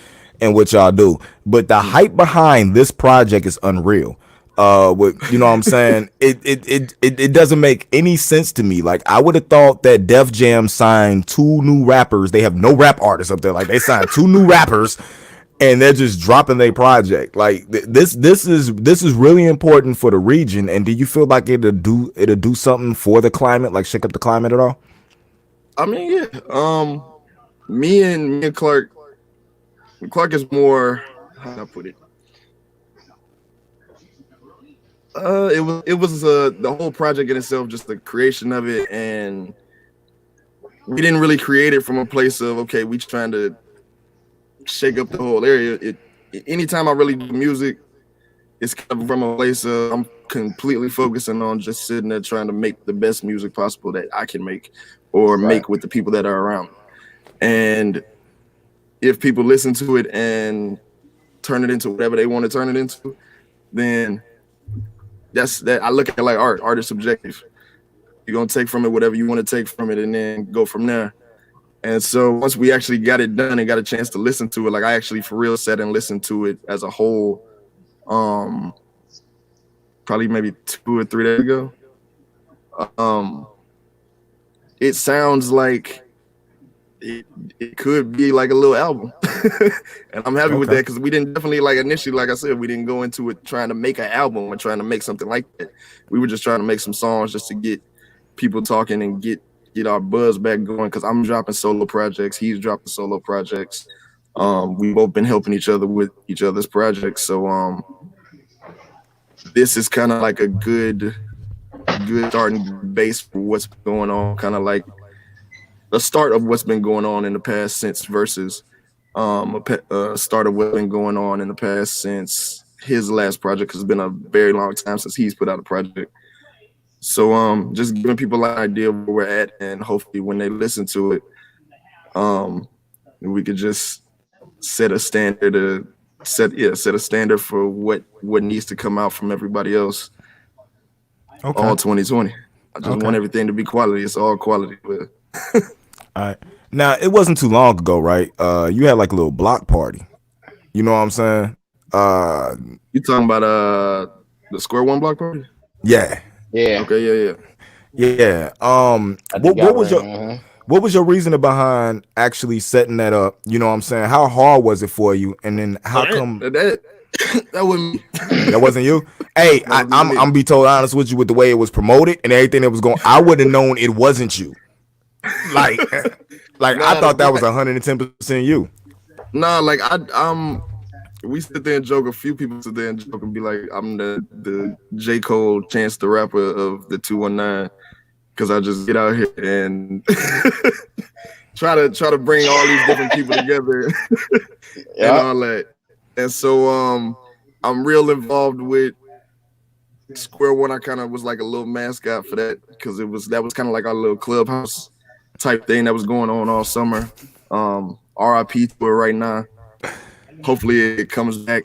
and what y'all do. But the hype behind this project is unreal. What you know what I'm saying? It doesn't make any sense to me. Like I would have thought that Def Jam signed 2 new rappers. They have no rap artists up there. Like they signed 2 new rappers and they're just dropping their project. Like this is really important for the region. And do you feel like it'll do something for the climate, like shake up the climate at all? I mean, yeah. Me and Clark is more, how do I put it? It was the whole project in itself, just the creation of it, and we didn't really create it from a place of okay, we trying to shake up the whole area. Anytime I really do music, it's kind of from a place of I'm completely focusing on just sitting there trying to make the best music possible that I can make or Right. make with the people that are around me. And if people listen to it and turn it into whatever they want to turn it into, then that's that. I look at it like art. Art is subjective. You're gonna take from it whatever you want to take from it, and then go from there. And so once we actually got it done and got a chance to listen to it, like I actually for real sat and listened to it as a whole, um, probably maybe 2 or 3 days ago. Um, it sounds like it, it could be like a little album, and I'm happy with Okay. that because we didn't definitely like initially, like I said, we didn't go into it trying to make an album or trying to make something like that. We were just trying to make some songs just to get people talking and get our buzz back going. Because I'm dropping solo projects, he's dropping solo projects. We both been helping each other with each other's projects, so this is kind of like a good starting base for what's going on, kind of like the start of what's been going on in the past since versus a start of what's been going on in the past since his last project, because it's been a very long time since he's put out a project. So just giving people an idea of where we're at, and hopefully when they listen to it, um we could just set a standard set a standard for what needs to come out from everybody else Okay. all 2020. I just Okay. want everything to be quality. It's all quality, but All right. Now it wasn't too long ago, right? You had like a little block party. You know what I'm saying? Uh, you talking about the Square One block party? yeah, Yeah. Okay, yeah. yeah. I What think I was your remember. what was your reasoning behind actually setting that up? You know what I'm saying? How hard was it for you? And then how come That that wasn't me. that wasn't you? Hey, That was I'm me. I'm be totally honest with you with the way it was promoted and everything that was going. I would have known it wasn't you. Like, like I Nah, the thought that was black. 110% you. Nah, like we sit there and joke. A few people sit there and joke and be like, "I'm the J Cole Chance the Rapper of the 219," because I just get out here and try to bring all these different people together and Yeah. all that. And so I'm real involved with Square One. I kind of was like a little mascot for that because that was kind of like our little clubhouse type thing that was going on all summer. RIP to it right now. Hopefully it comes back.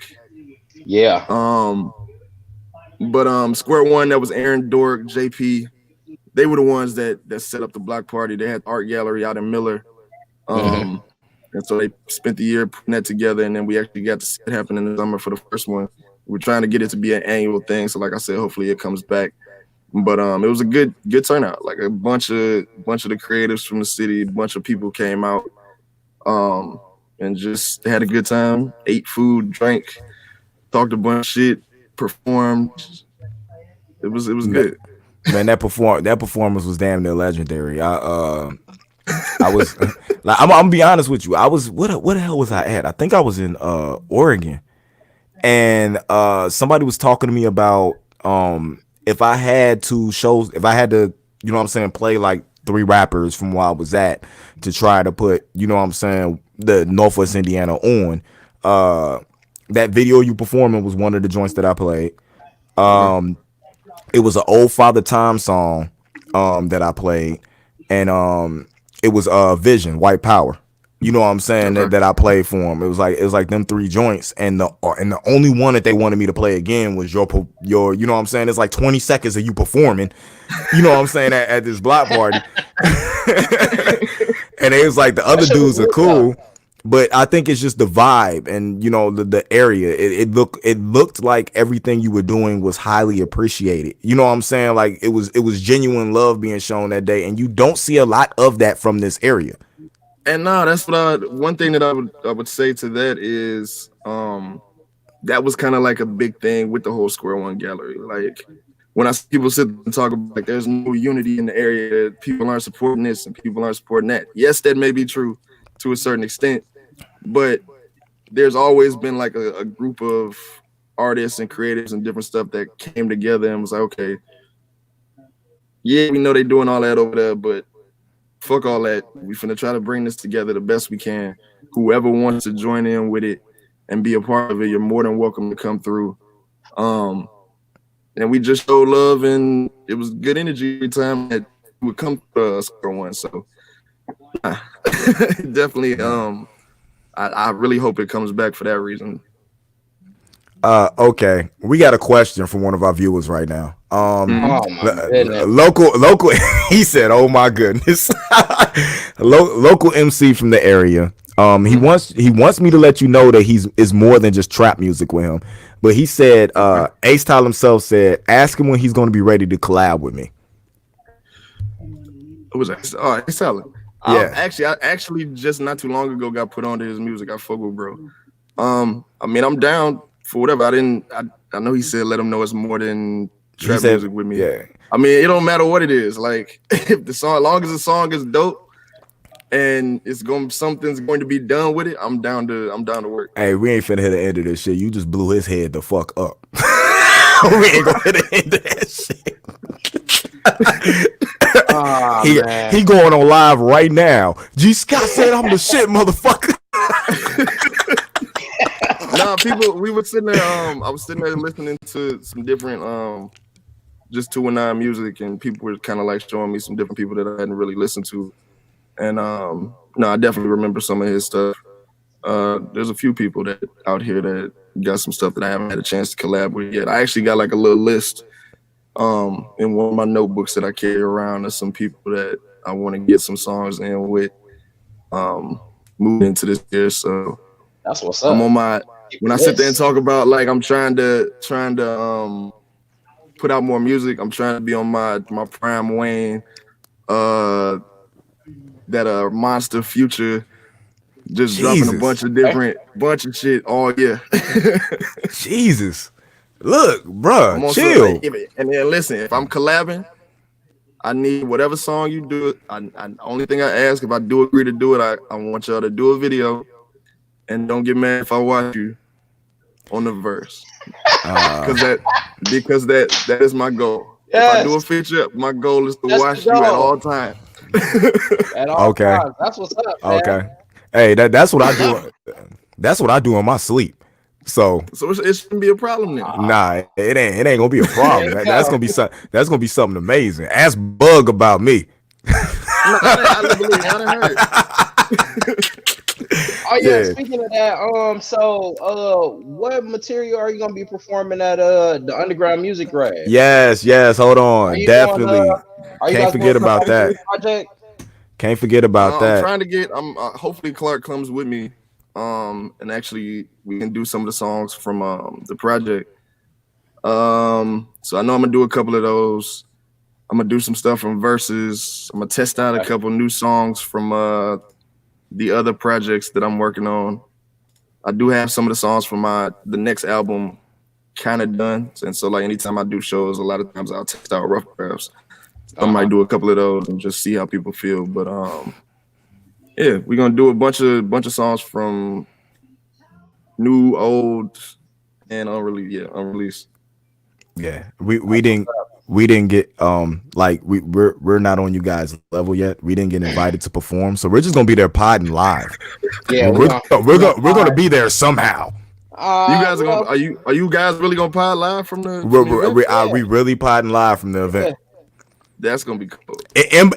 Yeah. But Square One, that was Aaron Dork, JP. They were the ones that set up the block party. They had the art gallery out in Miller. Mhm. And so they spent the year putting that together, and then we actually got to see it happen in the summer for the first one. We're trying to get it to be an annual thing. So like I said, hopefully it comes back. But it was a good turnout. Like a bunch of the creatives from the city, a bunch of people came out, and just had a good time, ate food, drank, talked a bunch of shit, performed. It was good. Man, that performance was damn near legendary. I was like I'm gonna be honest with you. I was what the hell was I at? I think I was in Oregon. And somebody was talking to me about if I had to you know what I'm saying, play like three rappers from where I was at to try to put, you know what I'm saying, the Northwest Indiana on. That video you performing was one of the joints that I played. Okay. It was an old Father Time song that I played, and it was Vision, White Power. You know what I'm saying, Okay. that I played for them. It was like them three joints, and the only one that they wanted me to play again was your you know what I'm saying. It's like 20 seconds of you performing. You know what I'm saying, at this block party. And it was like the That other shit was dudes are lit though. cool, but I think it's just the vibe and you know the area. It looked like everything you were doing was highly appreciated. You know what I'm saying? Like it was genuine love being shown that day, and you don't see a lot of that from this area. And no, that's one thing that I would say to that is that was kind of like a big thing with the whole Square One gallery. Like when I see people sit and talk about like there's no unity in the area, people aren't supporting this and people aren't supporting that. Yes, that may be true to a certain extent, but there's always been like a group of artists and creatives and different stuff that came together and was like, okay, yeah, we know they doing all that over there, but fuck all that. We finna try to bring this together the best we can. Whoever wants to join in with it and be a part of it, you're more than welcome to come through. And we just showed love, and it was good energy every time that would come to Square One. So definitely, I really hope it comes back for that reason. Okay, we got a question from one of our viewers right now. Oh my goodness. Local. He said, "Oh my goodness." Local MC from the area. He wants me to let you know that is more than just trap music with him. But he said, Ace Tile himself said, ask him when he's going to be ready to collab with me. It was Ace Tile. Yeah. I actually just not too long ago got put onto his music. I fuck with bro. I mean, I'm down for whatever. I know he said let him know it's more than trap music with me. Yeah. I mean, it don't matter what it is. Like if the song, as long as the song is dope and something's going to be done with it, I'm down to work. Hey, we ain't finna hit the end of this shit. You just blew his head the fuck up. We ain't gonna hit the end of that shit. He going on live right now. G Scott said I'm the shit, motherfucker. Nah, we were sitting there. I was sitting there listening to some different just 219 music, and people were kind of like showing me some different people that I hadn't really listened to. And I definitely remember some of his stuff. There's a few people that out here that got some stuff that I haven't had a chance to collab with yet. I actually got like a little list in one of my notebooks that I carry around of some people that I want to get some songs in with moving into this year. So that's what's up. I'm on my when I sit there and talk about like I'm trying to put out more music. I'm trying to be on my prime Wayne. That Monster Future just dropping a bunch of shit all year. Jesus. Look, bruh, chill. And then listen, if I'm collabing, I need whatever song you do. Only thing I ask, if I do agree to do it, I want y'all to do a video, and don't get mad if I watch you on the verse, because that is my goal. Yes. If I do a feature, my goal is to watch you at all times. At all times. That's what's up, man. Okay. Hey, that's what I do. That's what I do in my sleep. So it shouldn't be a problem then. Nah, it ain't gonna be a problem. That's gonna be something amazing. Ask Bug about me. I believe I heard. Oh yeah, speaking of that, so what material are you gonna be performing at the Underground Music Rag? Yes, hold on. Definitely. Can't forget about that. Can't forget about that. I'm trying to get hopefully Clark comes with me. And actually we can do some of the songs from the project. So I know I'm gonna do a couple of those. I'm gonna do some stuff from Versus. I'm gonna test out a couple new songs from the other projects that I'm working on. I do have some of the songs from the next album kind of done. And so like anytime I do shows, a lot of times I'll test out rough drafts. I might do a couple of those and just see how people feel. But yeah, we're gonna do a bunch of songs from new, old, and unreleased. Yeah, we didn't get like we're not on you guys' level yet. We didn't get invited to perform, so we're just gonna be there podding live. Yeah, we're gonna be there somehow. You guys are you guys really gonna pod live from the? We really podding live from the event. That's gonna be cool.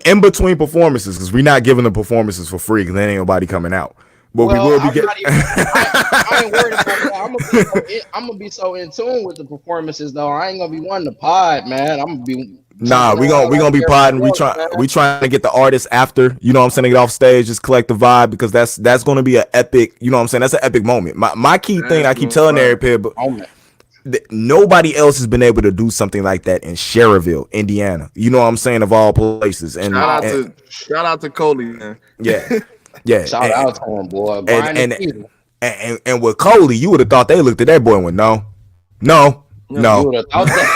In between performances, because we're not giving the performances for free because there ain't nobody coming out. But we will be getting. I ain't worried about that. I'm gonna be so in tune with the performances though. I ain't gonna be wanting to pod, man. I'm gonna be. Nah, we gonna be podding. We trying to get the artists after. You know what I'm saying? To get off stage, just collect the vibe because that's gonna be an epic. You know what I'm saying? That's an epic moment. My key thing I keep telling everybody, but. Nobody else has been able to do something like that in Cherryville, Indiana. You know what I'm saying? Of all places. And shout out to Coley, man. Yeah. Shout out to him, boy. And with Coley, you would have thought they looked at that boy and went, no. You would have thought that.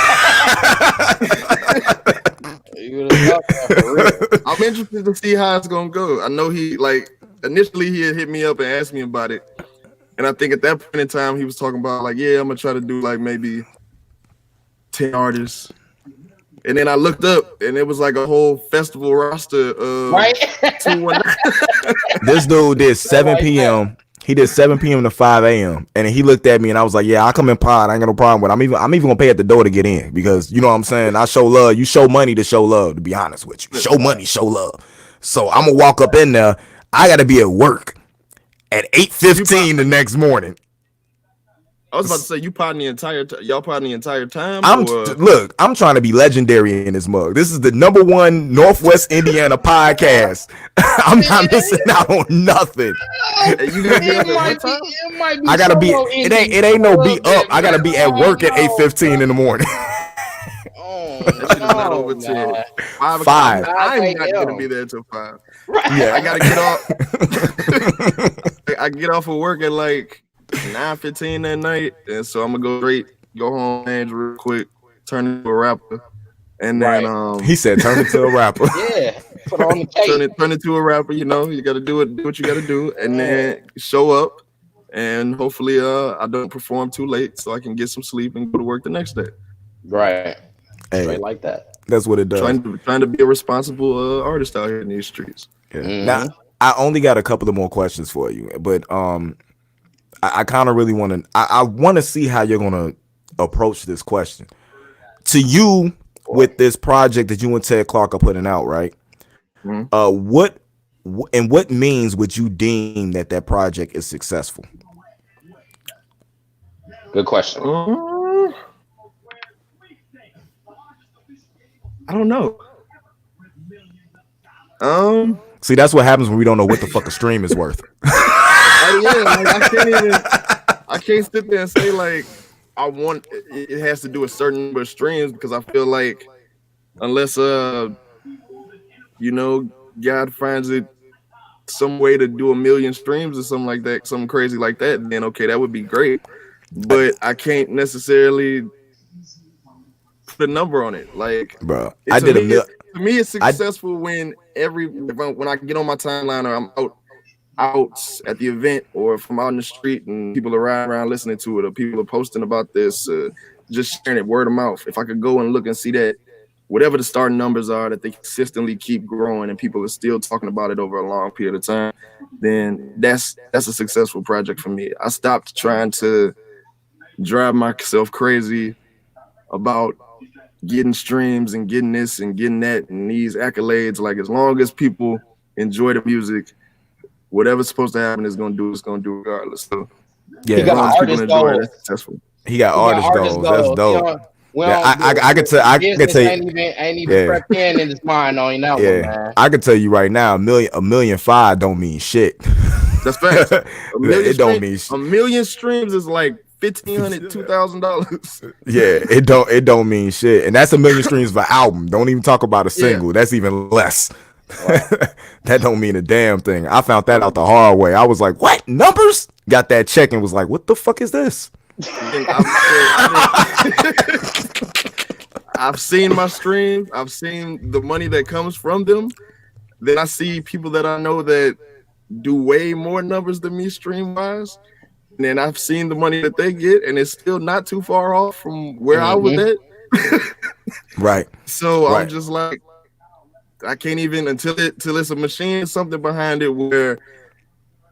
For real. I'm interested to see how it's gonna go. I know he initially he had hit me up and asked me about it. And I think at that point in time, he was talking about like, yeah, I'm gonna try to do like maybe 10 artists. And then I looked up, and it was like a whole festival roster of Right? 219. This dude did 7 p.m. He did 7 p.m. to 5 a.m. And he looked at me and I was like, yeah, I'll come in pod. I ain't got no problem with it. I'm even gonna pay at the door to get in because you know what I'm saying? I show love. You show money to show love, to be honest with you. Show money, show love. So I'm gonna walk up in there. I gotta be at work at 8:15 the next morning. I was about to say you potting the entire y'all potting the entire time. Look, I'm trying to be legendary in this mug. This is the #1 Northwest Indiana podcast. I'm not missing out on nothing. It might be I gotta be. It ain't no be up. I gotta be at work at 8:15 in the morning. Not over 10. 5. I'm not gonna be there until 5. Yeah, I gotta get off. I get off of work at like 9:15 that night, and so I'm gonna go home, change real quick, turn into a rapper, and then he said turn into a rapper. Yeah, put on the tape. turn into a rapper. You know, you gotta do what you gotta do, and then show up, and hopefully I don't perform too late, so I can get some sleep and go to work the next day. Right, Hey, like that. That's what it does. Trying to be a responsible artist out here in these streets. Yeah. Now I only got a couple of more questions for you, but I kind of really want to. I want to see how you're gonna approach this question. To you, with this project that you and Ted Clark are putting out, right? Mm-hmm. What means would you deem that project is successful? Good question. I don't know. See, that's what happens when we don't know what the fuck a stream is worth. I can't sit there and say like I want it has to do a certain number of streams because I feel like unless God finds it some way to do 1 million streams or something like that, something crazy like that, then okay, that would be great. But I can't necessarily put a number on it. Like, bro, to me, it's successful when I get on my timeline or I'm out at the event or if I'm out in the street and people are riding around listening to it or people are posting about this, just sharing it word of mouth. If I could go and look and see that whatever the starting numbers are, that they consistently keep growing and people are still talking about it over a long period of time, then that's a successful project for me. I stopped trying to drive myself crazy about getting streams and getting this and getting that and these accolades. Like, as long as people enjoy the music, whatever's supposed to happen is going to do regardless. So yeah, he got artist goals. Successful. He got artist goals. That's dope. I could tell. I could tell. Ain't even prepped in his mind on that one, man. I could tell you right now, $1.5 million don't mean shit. That's facts. It don't mean shit. 1 million streams is like $1,500, $2,000. Yeah, it don't mean shit, and that's 1 million streams for album. Don't even talk about a single. That's even less. That don't mean a damn thing. I found that out the hard way. I was like, what numbers? Got that check and was like, what the fuck is this? I've seen my streams. I've seen the money that comes from them. Then I see people that I know that do way more numbers than me stream wise. And then I've seen the money that they get, and it's still not too far off from where I was at. Right. So I'm just like, I can't even until it's a machine, something behind it where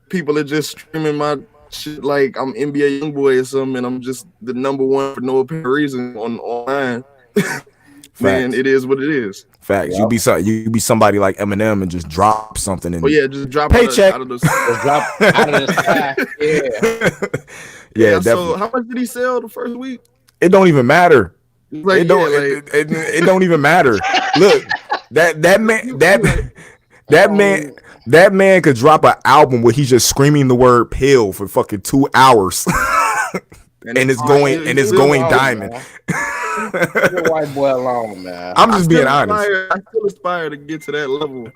people are just streaming my shit like I'm NBA YoungBoy or something, and I'm just the #1 for no apparent reason online. Man, it is what it is. Facts. Yep. You be somebody like Eminem and just drop something. Just drop paycheck out of the sky. Yeah. So how much did he sell the first week? It don't even matter. It don't even matter. Look, that man could drop an album where he's just screaming the word pill for fucking 2 hours. and it's going diamond. Your white boy alone, man. I'm just being honest. I still aspire to get to that level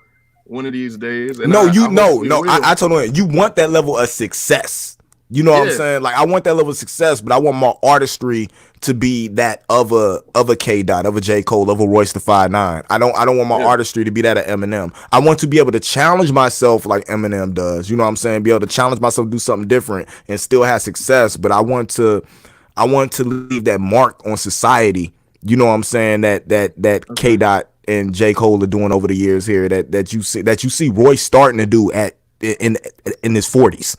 one of these days. And I told him you want that level of success. You know what I'm Yeah. saying? Like I want that level of success, but I want my artistry to be that of a K Dot, of a J Cole, of a Royce the 5'9". I don't want my Yeah. artistry to be that of Eminem. I want to be able to challenge myself like Eminem does. You know what I'm saying? Be able to challenge myself, do something different, and still have success. But I want to leave that mark on society. You know what I'm saying? That K Dot and J Cole are doing over the years here. That you see Royce starting to do in his 40s.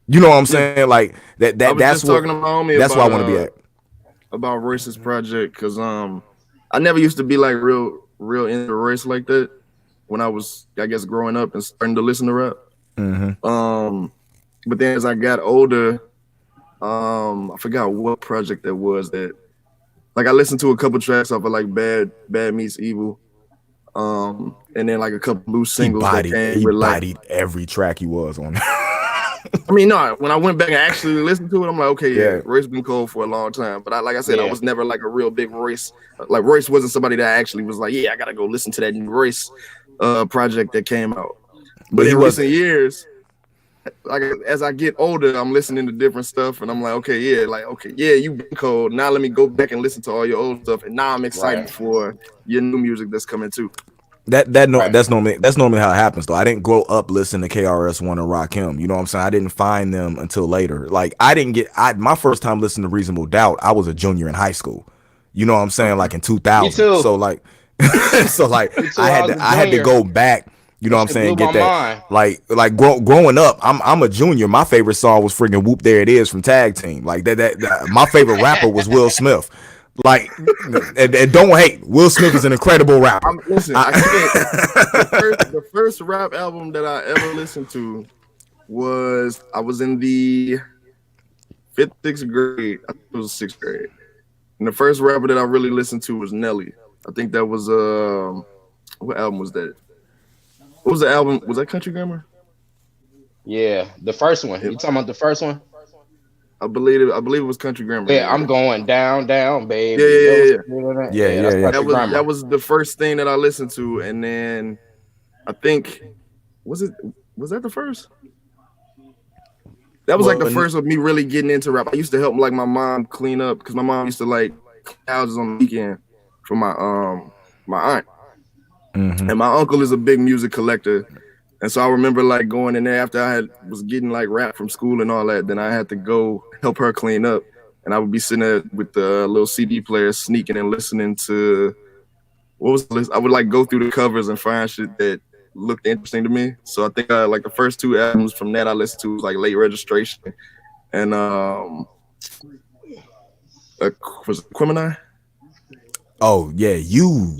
You know what I'm saying? Like I was that's just what talking to my homie that's about, where I want to be at. about Royce's project, because I never used to be like real into Royce like that when I was, I guess, growing up and starting to listen to rap. But then as I got older, I forgot what project that was that, like, I listened to a couple tracks off of like Bad Meets Evil, and then like a couple loose singles that came He with like, bodied every track he was on. I mean, no, when I went back and actually listened to it, I'm like, okay, yeah, Yeah. Royce been cold for a long time. But like I said, I Yeah. was never like a real big Royce. Like Royce wasn't somebody that actually was like, yeah, I gotta go listen to that new Royce project that came out. But he in was- recent years, like as I get older, I'm listening to different stuff, and I'm like, okay, yeah, you've been cold. Now let me go back and listen to all your old stuff, and now I'm excited Right. for your new music that's coming too. That's normally how it happens though. I didn't grow up listening to KRS-One and Rakim. You know what I'm saying? I didn't find them until later. Like my first time listening to Reasonable Doubt, I was a junior in high school. You know what I'm saying? Like in 2000. Me too. So like I had to junior. go back. You know what I'm Shit saying? blew Get my that. mind. Like growing up, I'm a junior. My favorite song was friggin' Whoop There It Is from Tag Team. Like that my favorite rapper was Will Smith. Like and don't hate. Will Smith is an incredible rapper. Listen, I can't. The first rap album that I ever listened to was, I was in the 5th, 6th grade. I think it was 6th grade. And the first rapper that I really listened to was Nelly. I think that was what album was that? What was the album? Was that Country Grammar? Yeah, the first one. You talking about the first one? I believe it was Country Grammar. Yeah, I'm going down, baby. Yeah. That was the first thing that I listened to, and then I think was that the first? That was like the first of me really getting into rap. I used to help like my mom clean up, because my mom used to like houses on the weekend for my aunt. And my uncle is a big music collector. And so I remember like going in there after I was getting like rap from school and all that. Then I had to go help her clean up. And I would be sitting there with the little CD player sneaking and listening to, what was the list? I would like go through the covers and find shit that looked interesting to me. So I think like the first 2 albums from that I listened to was like Late Registration and was it Quimini? Oh yeah, you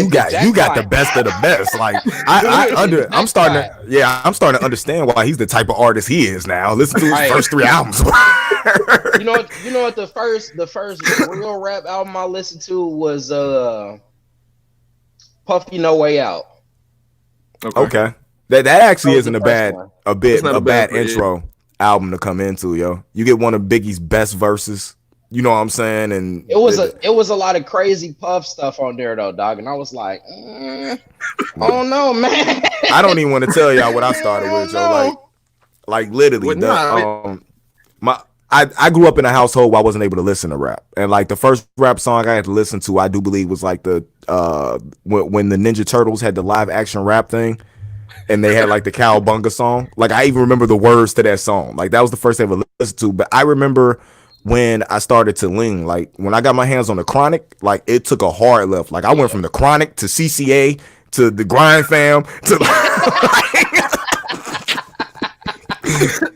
got the best of the best. Like I'm starting to understand why he's the type of artist he is now. Listen to his first 3 albums. You know what the first real rap album I listened to was Puffy No Way Out. Okay. That actually isn't a bad bad intro album to come into, yo. You get one of Biggie's best verses. You know what I'm saying? And it was a lot of crazy Puff stuff on there though, dog. And I was like, I don't know, man. I don't even want to tell y'all what I started with, yo. Like literally, I grew up in a household where I wasn't able to listen to rap, and like the first rap song I had to listen to, I do believe was like the when the Ninja Turtles had the live action rap thing, and they had like the Cowabunga song. Like I even remember the words to that song. Like that was the first thing I ever listened to. But I remember when I started to lean, like when I got my hands on the Chronic, like it took a hard left. Like I went from the Chronic to CCA to the Grind Fam to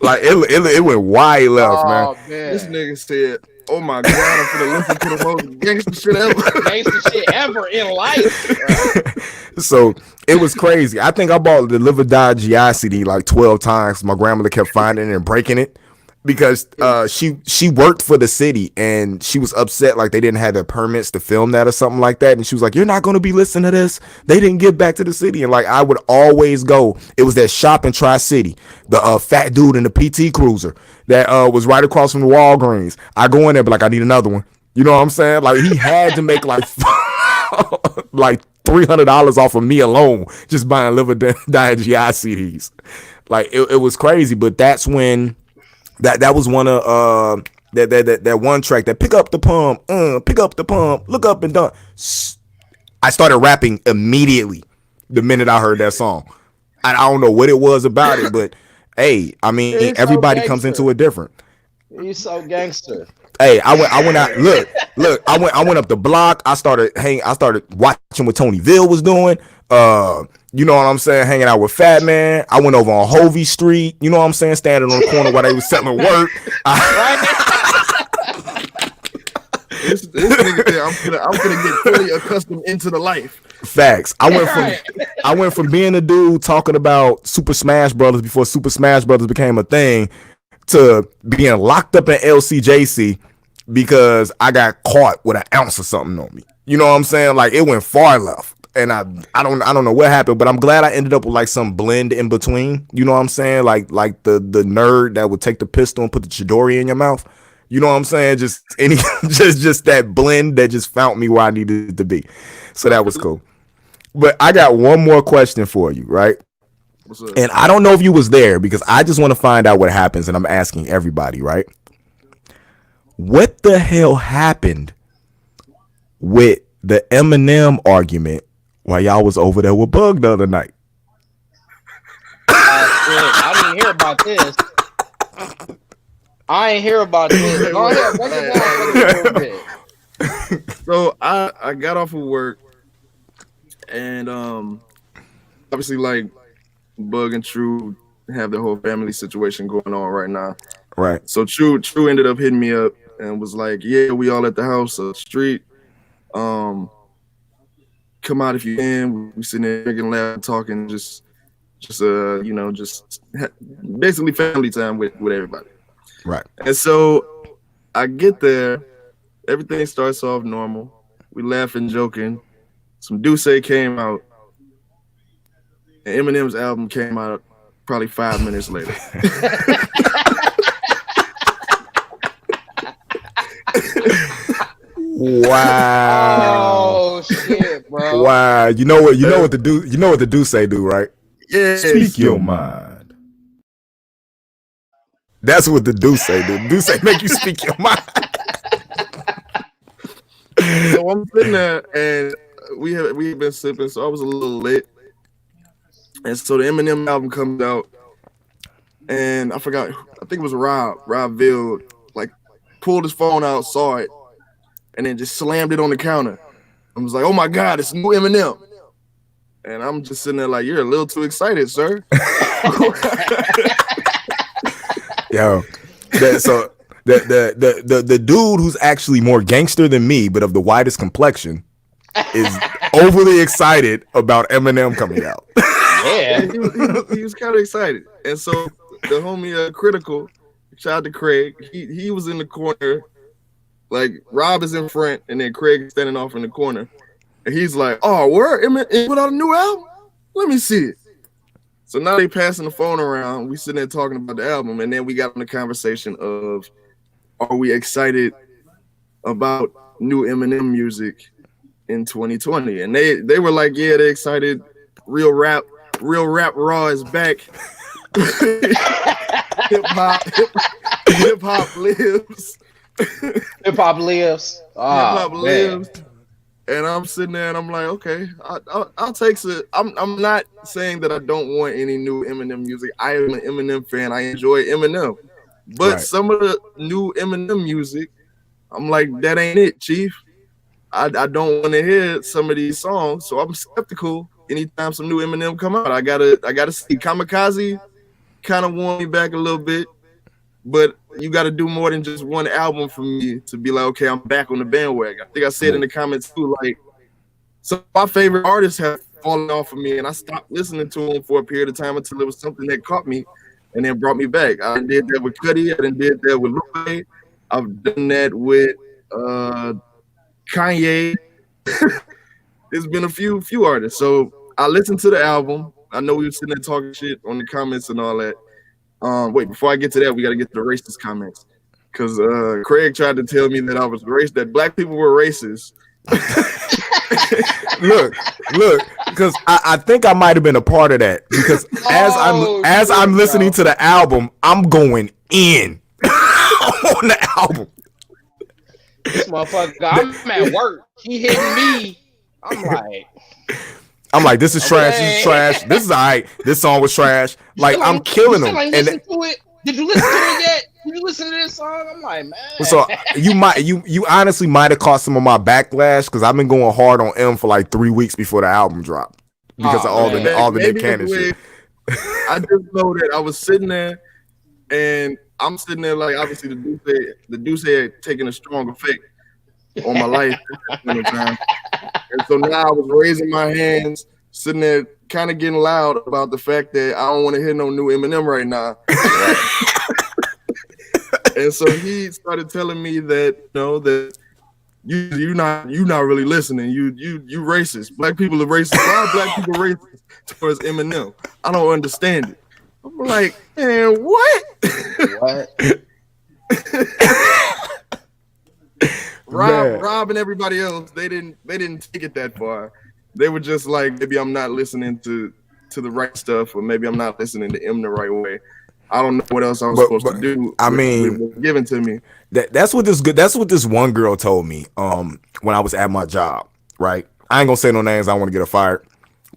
like it went wide left, man. This nigga said, "Oh my god, I'm gonna listen to the most gangster shit ever." Gangster shit ever in life. So it was crazy. I think I bought the Live or Die GI CD like 12 times. My grandmother kept finding it and breaking it, because she worked for the city and she was upset like they didn't have the permits to film that or something like that, and she was like, "You're not going to be listening to this. They didn't give back to the city." And like I would always go. It was that shop in Tri-City, the fat dude in the PT Cruiser that was right across from the Walgreens. I go in there, but like I need another one. You know what I'm saying? Like he had to make like like $300 off of me alone just buying Live or Die GI CDs. Like it was crazy. But that's when That was one of that one track, that pick up the pump, look up and down. I started rapping immediately the minute I heard that song. I don't know what it was about it, but hey, I mean, He's so everybody comes gangster. into it different. He's so gangster. Hey, I went out. Look, I went up the block. I started watching what Tony Ville was doing. You know what I'm saying? Hanging out with Fat Man. I went over on Hovey Street. You know what I'm saying? Standing on the corner while they was selling work. This nigga, I'm gonna get fully accustomed into the life. Facts. I went from being a dude talking about Super Smash Brothers before Super Smash Brothers became a thing to being locked up in LCJC because I got caught with an ounce of something on me. You know what I'm saying? Like, it went far left. And I don't know what happened, but I'm glad I ended up with like some blend in between. You know what I'm saying? Like the nerd that would take the pistol and put the Chidori in your mouth. You know what I'm saying? Just that blend that just found me where I needed to be. So that was cool. But I got one more question for you, right? What's up? And I don't know if you was there because I just want to find out what happens, and I'm asking everybody, right? What the hell happened with the Eminem argument while y'all was over there with Bug the other night? I didn't hear about this. I ain't hear about this. Go ahead, break it down a little bit. So I got off of work, and obviously, like, Bug and True have the whole family situation going on right now. Right. So True ended up hitting me up and was like, "Yeah, we all at the house, street. Come out if you can. We sitting there drinking, laughing, talking, just basically family time with everybody." Right. And so I get there, everything starts off normal. We laughing, joking. Some Duce came out, and Eminem's album came out probably 5 minutes later. Wow. Oh shit, bro. Wow. You know what the Duce do, right? Yeah, Speak your mind. That's what the Duce do. Duce make you speak your mind. So I'm sitting there, and we had been sipping, so I was a little lit. And so the Eminem album comes out, and I forgot, I think it was Rob Ville, like, pulled his phone out, saw it, and then just slammed it on the counter. I was like, "Oh my God, it's new Eminem." And I'm just sitting there like, "You're a little too excited, sir." Yo, the dude who's actually more gangster than me, but of the whitest complexion, is overly excited about Eminem coming out. Yeah. he was kind of excited. And so the homie Critical, shout out to Craig, he was in the corner, like, Rob is in front, and then Craig is standing off in the corner. And he's like, "Oh, where? Eminem put out a new album? Let me see it." So now they passing the phone around. We sitting there talking about the album, and then we got on the conversation of, are we excited about new Eminem music in 2020? And they were like, "Yeah, they're excited. Real rap raw is back. Hip hop lives. Hip hop lives. Hip hop lives." And I'm sitting there and I'm like, okay, I'll take it. I'm not saying that I don't want any new Eminem music. I am an Eminem fan. I enjoy Eminem. But Right. some of the new Eminem music, I'm like, that ain't it, Chief. I don't want to hear some of these songs. So I'm skeptical anytime some new Eminem come out. I gotta see. Kamikaze kind of won me back a little bit. But you got to do more than just one album for me to be like, okay, I'm back on the bandwagon. I think I said in the comments too, like, some of my favorite artists have fallen off of me, and I stopped listening to them for a period of time until it was something that caught me and then brought me back. I did that with Cudi. I did that with Lupe. I've done that with Kanye. There's been a few artists. So I listened to the album. I know we were sitting there talking shit on the comments and all that. Wait, before I get to that, we got to get to the racist comments. Because Craig tried to tell me that I was racist, that black people were racist. look, because I think I might have been a part of that. Because as I'm listening to the album, I'm going in. on the album. This motherfucker, I'm at work. He hitting me. I'm like, this is trash. This is trash. This is alright. This song was trash. Like, I'm killing them. And listen to it. Did you listen to it yet? Did you listen to this song? I'm like, man. so you honestly might have caught some of my backlash because I've been going hard on M for like 3 weeks before the album dropped because of all the Nick Cannon shit. I just know that I was sitting there and I'm sitting there like obviously the Deuce had taken a strong effect on my life at that point in time. And so now I was raising my hands, sitting there kind of getting loud about the fact that I don't want to hear no new Eminem right now. And so he started telling me that that you're not really listening. You racist. Black people are racist. Why are black people racist towards Eminem? I don't understand it. I'm like, man, what? Rob and everybody else, they didn't take it that far. They were just like, maybe I'm not listening to the right stuff, or maybe I'm not listening to M the right way. I don't know what else I was supposed to do. I mean, given to me. That's what this one girl told me when I was at my job, right? I ain't gonna say no names, I don't want to get her fired.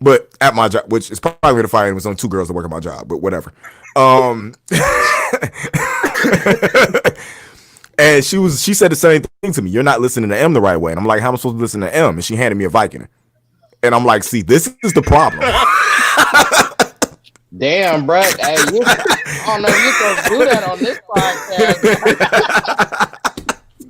But at my job, which is probably gonna fire, it was only 2 girls that work at my job, but whatever. And she said the same thing to me. You're not listening to M the right way. And I'm like, how am I supposed to listen to M? And she handed me a Viking. And I'm like, see, this is the problem. Damn, bro. Hey, I don't know if you're supposed to do that on this podcast.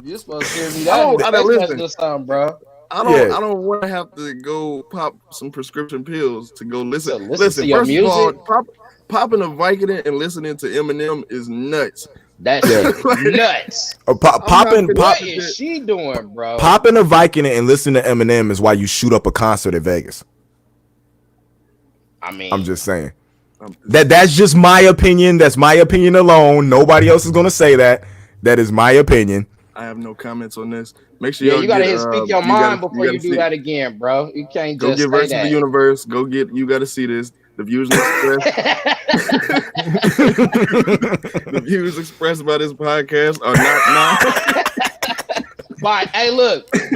You're supposed to give me that. I don't listen. Something, bro. I don't want to have to go pop some prescription pills to go listen. Listen, to first of all, popping a Vicodin and listening to Eminem is nuts. That's nuts. What is she doing, bro? Popping a Vicodin and listening to Eminem is why you shoot up a concert in Vegas. I mean, I'm just saying. That's just my opinion. That's my opinion alone. Nobody else is gonna say that. That is my opinion. I have no comments on this. Make sure you gotta speak your mind before you do that again, bro. You can't just go get Rest of the Universe. Go get. You gotta see this. The views expressed. The views expressed by this podcast are not mine.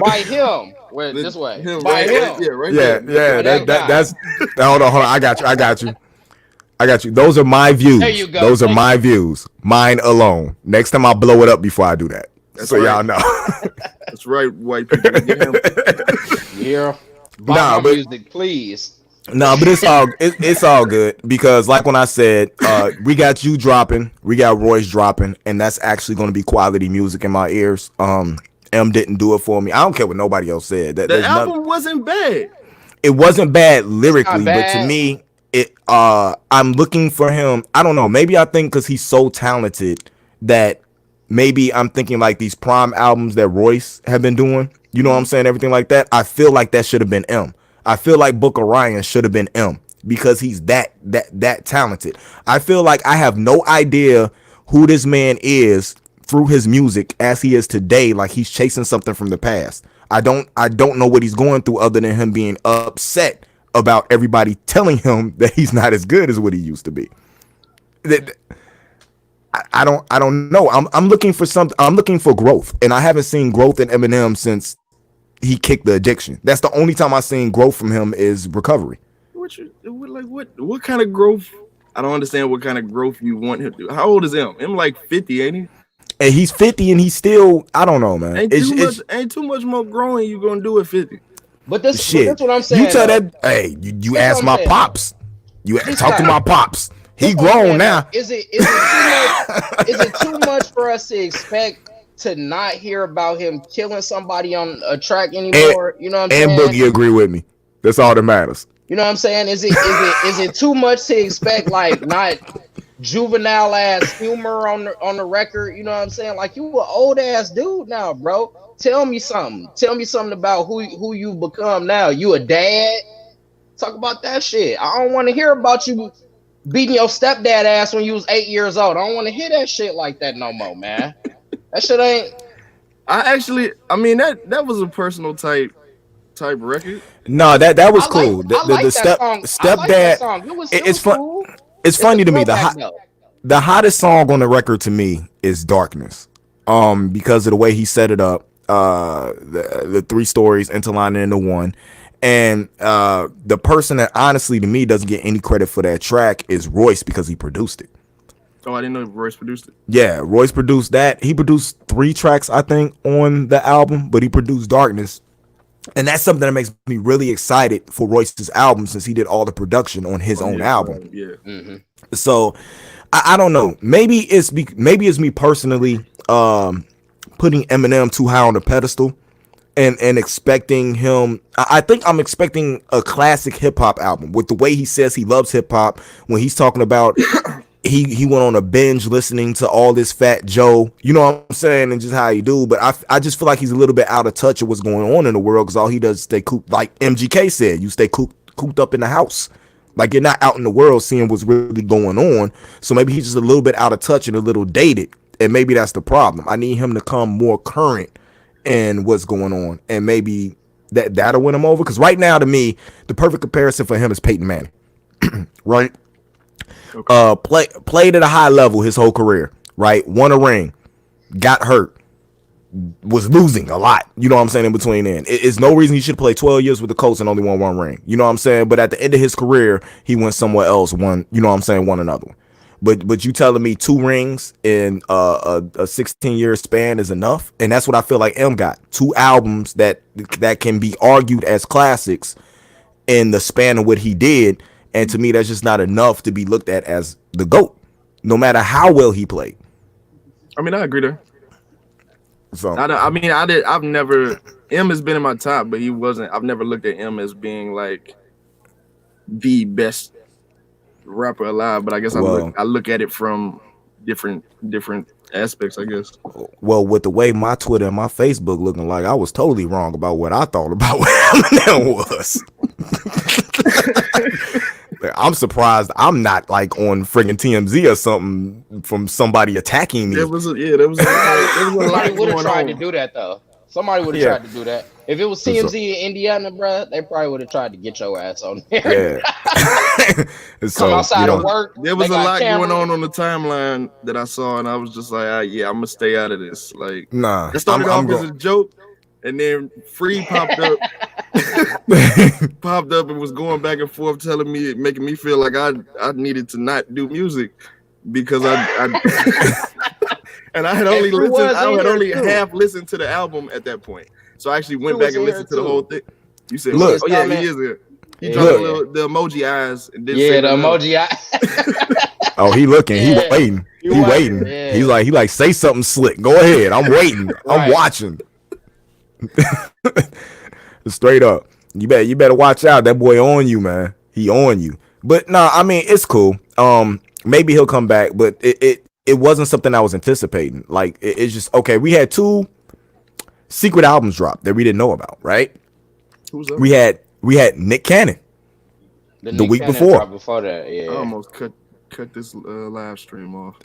By him. Wait, this way. By him. That's. Hold on. I got you. Those are my views. There you go. Those are my views. Mine alone. Next time I'll blow it up before I do that. That's so right. Y'all know. That's right, white people. Yeah. Buy my music, please. No, but it's all good because, like when I said, we got you dropping, we got Royce dropping, and that's actually going to be quality music in my ears. M didn't do it for me. I don't care what nobody else said. The album wasn't bad. It wasn't bad lyrically, but to me, I'm looking for him. I don't know. Maybe I think because he's so talented that maybe I'm thinking like these prime albums that Royce have been doing. You know what I'm saying? Everything like that. I feel like that should have been M. I feel like Book of Ryan should have been M because he's that talented. I feel like I have no idea who this man is through his music as he is today. Like he's chasing something from the past. I don't know what he's going through other than him being upset about everybody telling him that he's not as good as what he used to be. I don't know. I'm looking for something. I'm looking for growth, and I haven't seen growth in Eminem since he kicked the addiction. That's the only time I've seen growth from him is recovery. What kind of growth? I don't understand what kind of growth you want him to do. How old is him? Him like 50, ain't he? And he's 50 and he's still, I don't know, man. Ain't too much more growing you gonna do at 50. But that's what I'm saying. You tell that, hey, you ask my pops. You talk to my pops. He grown now. Is it too much for us to expect to not hear about him killing somebody on a track anymore? You know what I'm saying? And Boogie agree with me. That's all that matters. You know what I'm saying? Is it too much to expect like not juvenile ass humor on the record? You know what I'm saying? Like you an old ass dude now, bro. Tell me something. Tell me something about who you become now. You a dad? Talk about that shit. I don't want to hear about you beating your stepdad ass when you was 8 years old. I don't want to hear that shit like that no more, man. That shit ain't. I mean that was a personal type record. No, that was cool. I like that Stepdad. It's fun. Cool. It's funny to me. The hottest song on the record to me is Darkness. because of the way he set it up, the three stories interlining into one. And the person that honestly to me doesn't get any credit for that track is Royce, because he produced it. Oh, I didn't know Royce produced it. Yeah, Royce produced that. He produced 3 tracks, I think, on the album, but he produced Darkness. And that's something that makes me really excited for Royce's album, since he did all the production on his own album. Yeah. So I don't know. Maybe it's me personally putting Eminem too high on the pedestal and expecting him. I think I'm expecting a classic hip hop album with the way he says he loves hip hop when he's talking about he went on a binge listening to all this Fat Joe, you know what I'm saying, and just how he do. But I just feel like he's a little bit out of touch of what's going on in the world, because all he does is stay cooped, like MGK said, you stay cooped up in the house. Like, you're not out in the world seeing what's really going on. So maybe he's just a little bit out of touch and a little dated. And maybe that's the problem. I need him to come more current in what's going on. And maybe that'll win him over. Because right now, to me, the perfect comparison for him is Peyton Manning. Right? Okay. Played at a high level his whole career. Right? Won a ring. Got hurt. Was losing a lot, you know what I'm saying, in between then. It's no reason he should play 12 years with the Colts and only won 1 ring, you know what I'm saying. But at the end of his career, he went somewhere else, won, you know what I'm saying, won another one. But you telling me 2 rings in a 16-year span is enough? And that's what I feel like M got. 2 albums that can be argued as classics in the span of what he did. And to me, that's just not enough to be looked at as the GOAT, no matter how well he played. I mean, I agree there. So I've never, M has been in my top, but he wasn't. I've never looked at M as being like the best rapper alive. But I guess I look at it from different aspects, I guess. Well, with the way my Twitter and my Facebook looking like, I was totally wrong about what I thought about what Eminem was. I'm surprised I'm not like on friggin' TMZ or something from somebody attacking me. There was a lot Somebody would have tried on. to do that though. Somebody would have tried to do that. If it was TMZ in Indiana, bro, they probably would have tried to get your ass on there. Yeah. So, come outside of work. There was a lot going on the timeline that I saw, and I was just like, yeah, I'm gonna stay out of this. Like, nah, it started off as a joke, and then Free popped up. Popped up and was going back and forth telling me, making me feel like I needed to not do music because I and I had only listened, I had only half listened to the album at that point. So I actually went back and listened to the whole thing. You said, look, oh yeah, he is here. He dropped the emoji eyes and didn't say the emoji eyes. Oh, he looking, he waiting. He waiting. Yeah. He like, say something slick. Go ahead. I'm waiting. I'm watching. Straight up. You better watch out. That boy on you, man. He on you. But nah, I mean, it's cool. Maybe he'll come back, but it wasn't something I was anticipating. Like, it's just okay. We had 2 secret albums drop that we didn't know about, right? Who's up? We had Nick Cannon the week before. Before that, yeah. I almost cut this live stream off.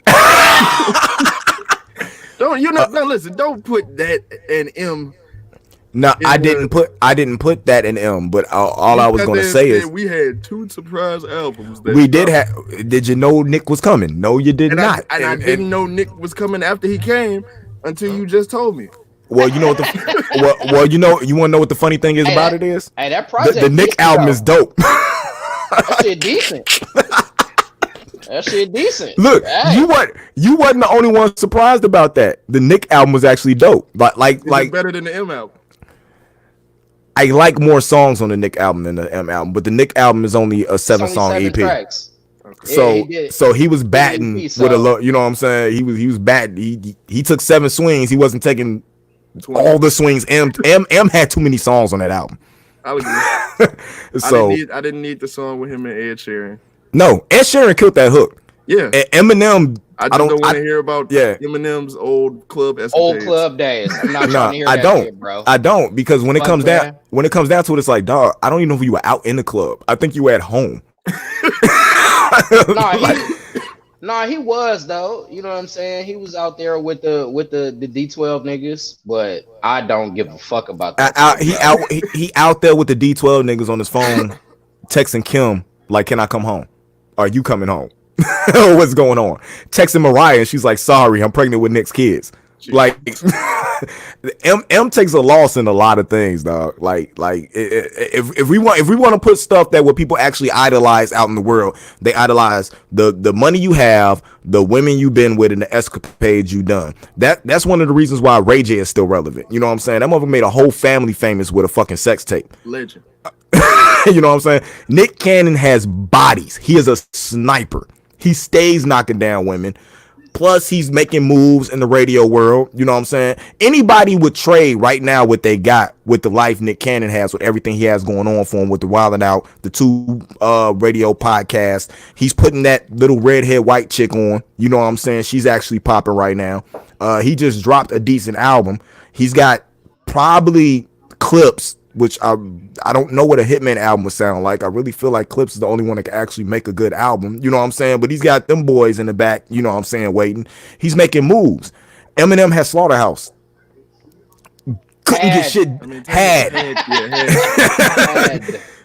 Listen. Don't put that in M. No, I didn't put that in M. But all I was going to say is we had 2 surprise albums. We did have. Did you know Nick was coming? No, you did not. I didn't know Nick was coming after he came until you just told me. Well, you know what the you want to know what the funny thing is about it is? Hey, that project. The Nick album is dope. That shit decent. That shit decent. Look, you wasn't the only one surprised about that. The Nick album was actually dope. Like better than the M album. I like more songs on the Nick album than the M album, but the Nick album is only a 7-song EP. Tracks. Okay. So he was batting with a low, you know what I'm saying? He was batting. He took 7 swings. He wasn't taking 20. All the swings. M had too many songs on that album. I would agree. So I didn't need the song with him and Ed Sheeran. No, Ed Sheeran killed that hook. Yeah. And Eminem. I don't want to hear about Eminem's old club escapades. Old club days. I'm not trying to hear that shit, bro. I don't, because when it comes down to it, it's like, dog, I don't even know if you were out in the club. I think you were at home. He was though. You know what I'm saying? He was out there with the D12 niggas, but I don't give a fuck about that. He out there with the D12 niggas on his phone, texting Kim like, "Can I come home? Are you coming home? What's going on?" Texting Mariah, and she's like, "Sorry, I'm pregnant with Nick's kids." Like M takes a loss in a lot of things, dog. If we want to put stuff that what people actually idolize out in the world, they idolize the money you have, the women you've been with, and the escapades you done. That's one of the reasons why Ray J is still relevant. You know what I'm saying? That motherfucker made a whole family famous with a fucking sex tape. Legend. You know what I'm saying? Nick Cannon has bodies. He is a sniper. He stays knocking down women. Plus, he's making moves in the radio world. You know what I'm saying? Anybody would trade right now what they got with the life Nick Cannon has, with everything he has going on for him, with the Wildin' Out, the 2 radio podcasts. He's putting that little redhead white chick on. You know what I'm saying? She's actually popping right now. He just dropped a decent album. He's got probably Clips, which I don't know what a Hitman album would sound like. I really feel like Clips is the only one that can actually make a good album. You know what I'm saying? But he's got them boys in the back, you know what I'm saying, waiting. He's making moves. Eminem has Slaughterhouse. Couldn't get shit. Had.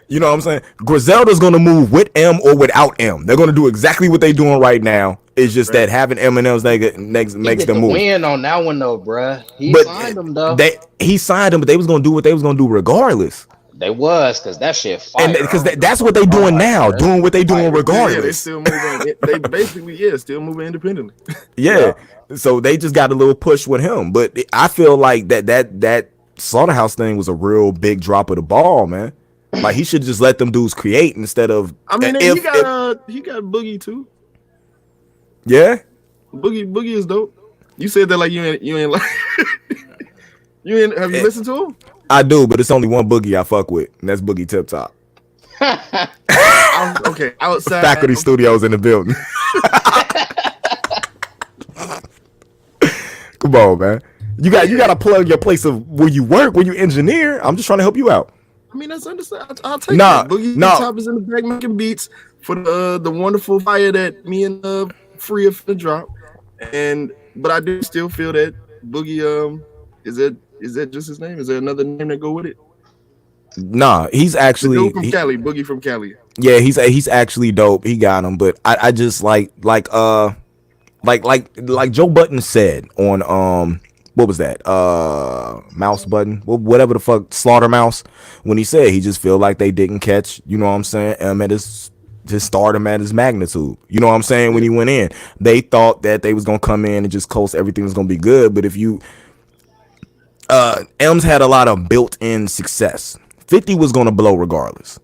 You know what I'm saying? Griselda's going to move with M or without M. They're going to do exactly what they're doing right now. It's just that having Eminem's makes them move. Win on that one though, bruh. He signed them though. He signed them, but they was going to do what they was going to do regardless. They was, because that shit fire. And because that's what they doing now, doing what they doing regardless. Yeah, they still moving. They basically, still moving independently. Yeah. So they just got a little push with him. But I feel like that Slaughterhouse thing was a real big drop of the ball, man. Like, he should just let them dudes create instead of. I mean, he got Boogie too. Yeah, Boogie is dope. You said that like you ain't like. Have you listened to him? I do, but it's only one Boogie I fuck with, and that's Boogie Tip Top. Okay, outside Faculty Studios in the building. Come on, man. You got to plug your place of where you work, where you engineer. I'm just trying to help you out. I mean, that's understandable. I'll take that. Boogie Top is in the back making beats for the wonderful fire that me and Free are finna drop. But I do still feel that Boogie is that just his name? Is there another name that go with it? Nah, he's actually from Cali. Boogie from Cali. Yeah, he's actually dope. He got him, but I just like Joe Budden said on what was that? Mouse Button, whatever the fuck, Slaughter Mouse. When he said he just feel like they didn't catch, you know what I'm saying, at his stardom at his magnitude. You know what I'm saying? When he went in, they thought that they was gonna come in and just coast, everything was gonna be good. But if you M's had a lot of built-in success. 50 was gonna blow regardless.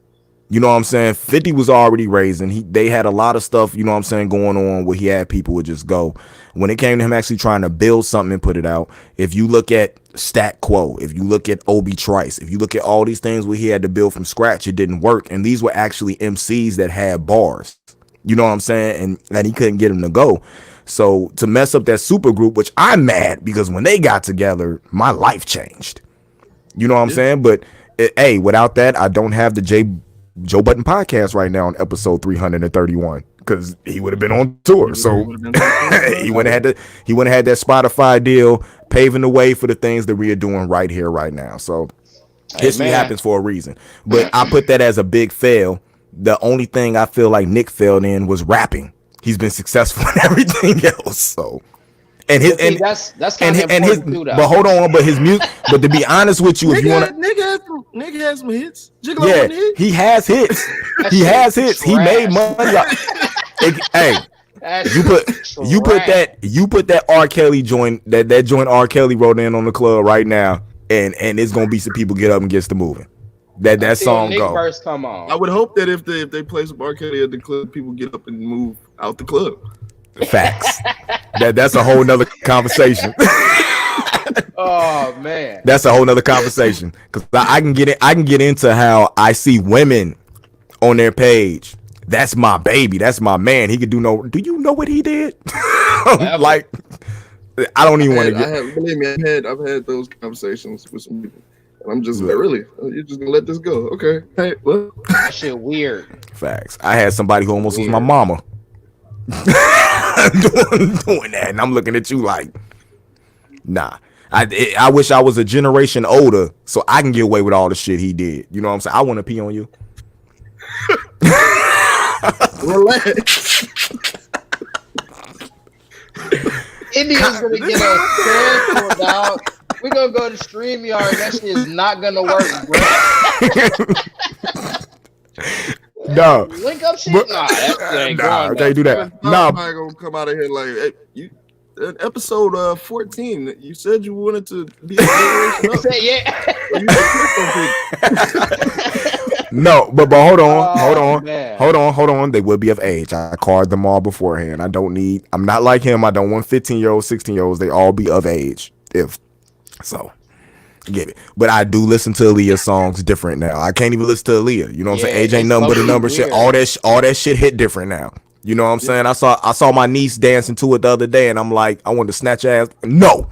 You know what I'm saying? 50 was already raising. They had a lot of stuff, you know what I'm saying, going on where he had people would just go. When it came to him actually trying to build something and put it out, if you look at Stat Quo, if you look at Obi Trice, if you look at all these things where he had to build from scratch, it didn't work. And these were actually MCs that had bars. You know what I'm saying? And he couldn't get them to go. So to mess up that super group, which I'm mad because when they got together, my life changed. You know what I'm saying? But hey, without that, I don't have the Joe Budden podcast right now on episode 331 because he would have been on tour. So he wouldn't have had that Spotify deal, paving the way for the things that we are doing right here, right now. So history happens for a reason. But I put that as a big fail. The only thing I feel like Nick failed in was rapping. He's been successful in everything else. So. And his that's kind of important too, though. But hold on, but his music. But to be honest with you, if you want to, nigga has some hits. Yeah, he has hits. He has hits. He made money. Hey, you put that R. Kelly joint, that joint R. Kelly wrote in on the club right now, and it's gonna be some people get up and gets to moving. That song go. First come on. I would hope that if they play some R. Kelly at the club, people get up and move out the club. Facts. That's a whole nother conversation. Oh man, that's a whole nother conversation because I can get into how I see women on their page. That's my baby. That's my man. He could do no. Do you know what he did? Like, I don't even want to get. Believe me, I've had those conversations with some people, and I'm just like, really, you're just gonna let this go? Okay, hey, what? That shit weird. Facts. I had somebody who almost was my mama. doing that, and I'm looking at you like, nah. I wish I was a generation older so I can get away with all the shit he did. You know what I'm saying? I want to pee on you. Relax. India's gonna get us canceled, dog. We're gonna go to StreamYard. That shit is not gonna work, bro. No. Link up shit? But- Nah, that ain't Nah, going can't do that. Nah, Somebody gonna come out of here like, hey, you episode 14. You said you wanted to be a generation up. Say yeah. You no, but hold on, Oh, man. hold on. They will be of age. I called them all beforehand. I'm not like him. I don't want 15-year-olds, 16-year-olds. They all be of age. If so, get it. But I do listen to Aaliyah songs different now. I can't even listen to Aaliyah. You know what I'm saying? Age ain't nothing but a number. Shit. All that shit hit different now. You know what I'm saying? I saw my niece dancing to it the other day, and I'm like, I wanted to snatch her ass. No.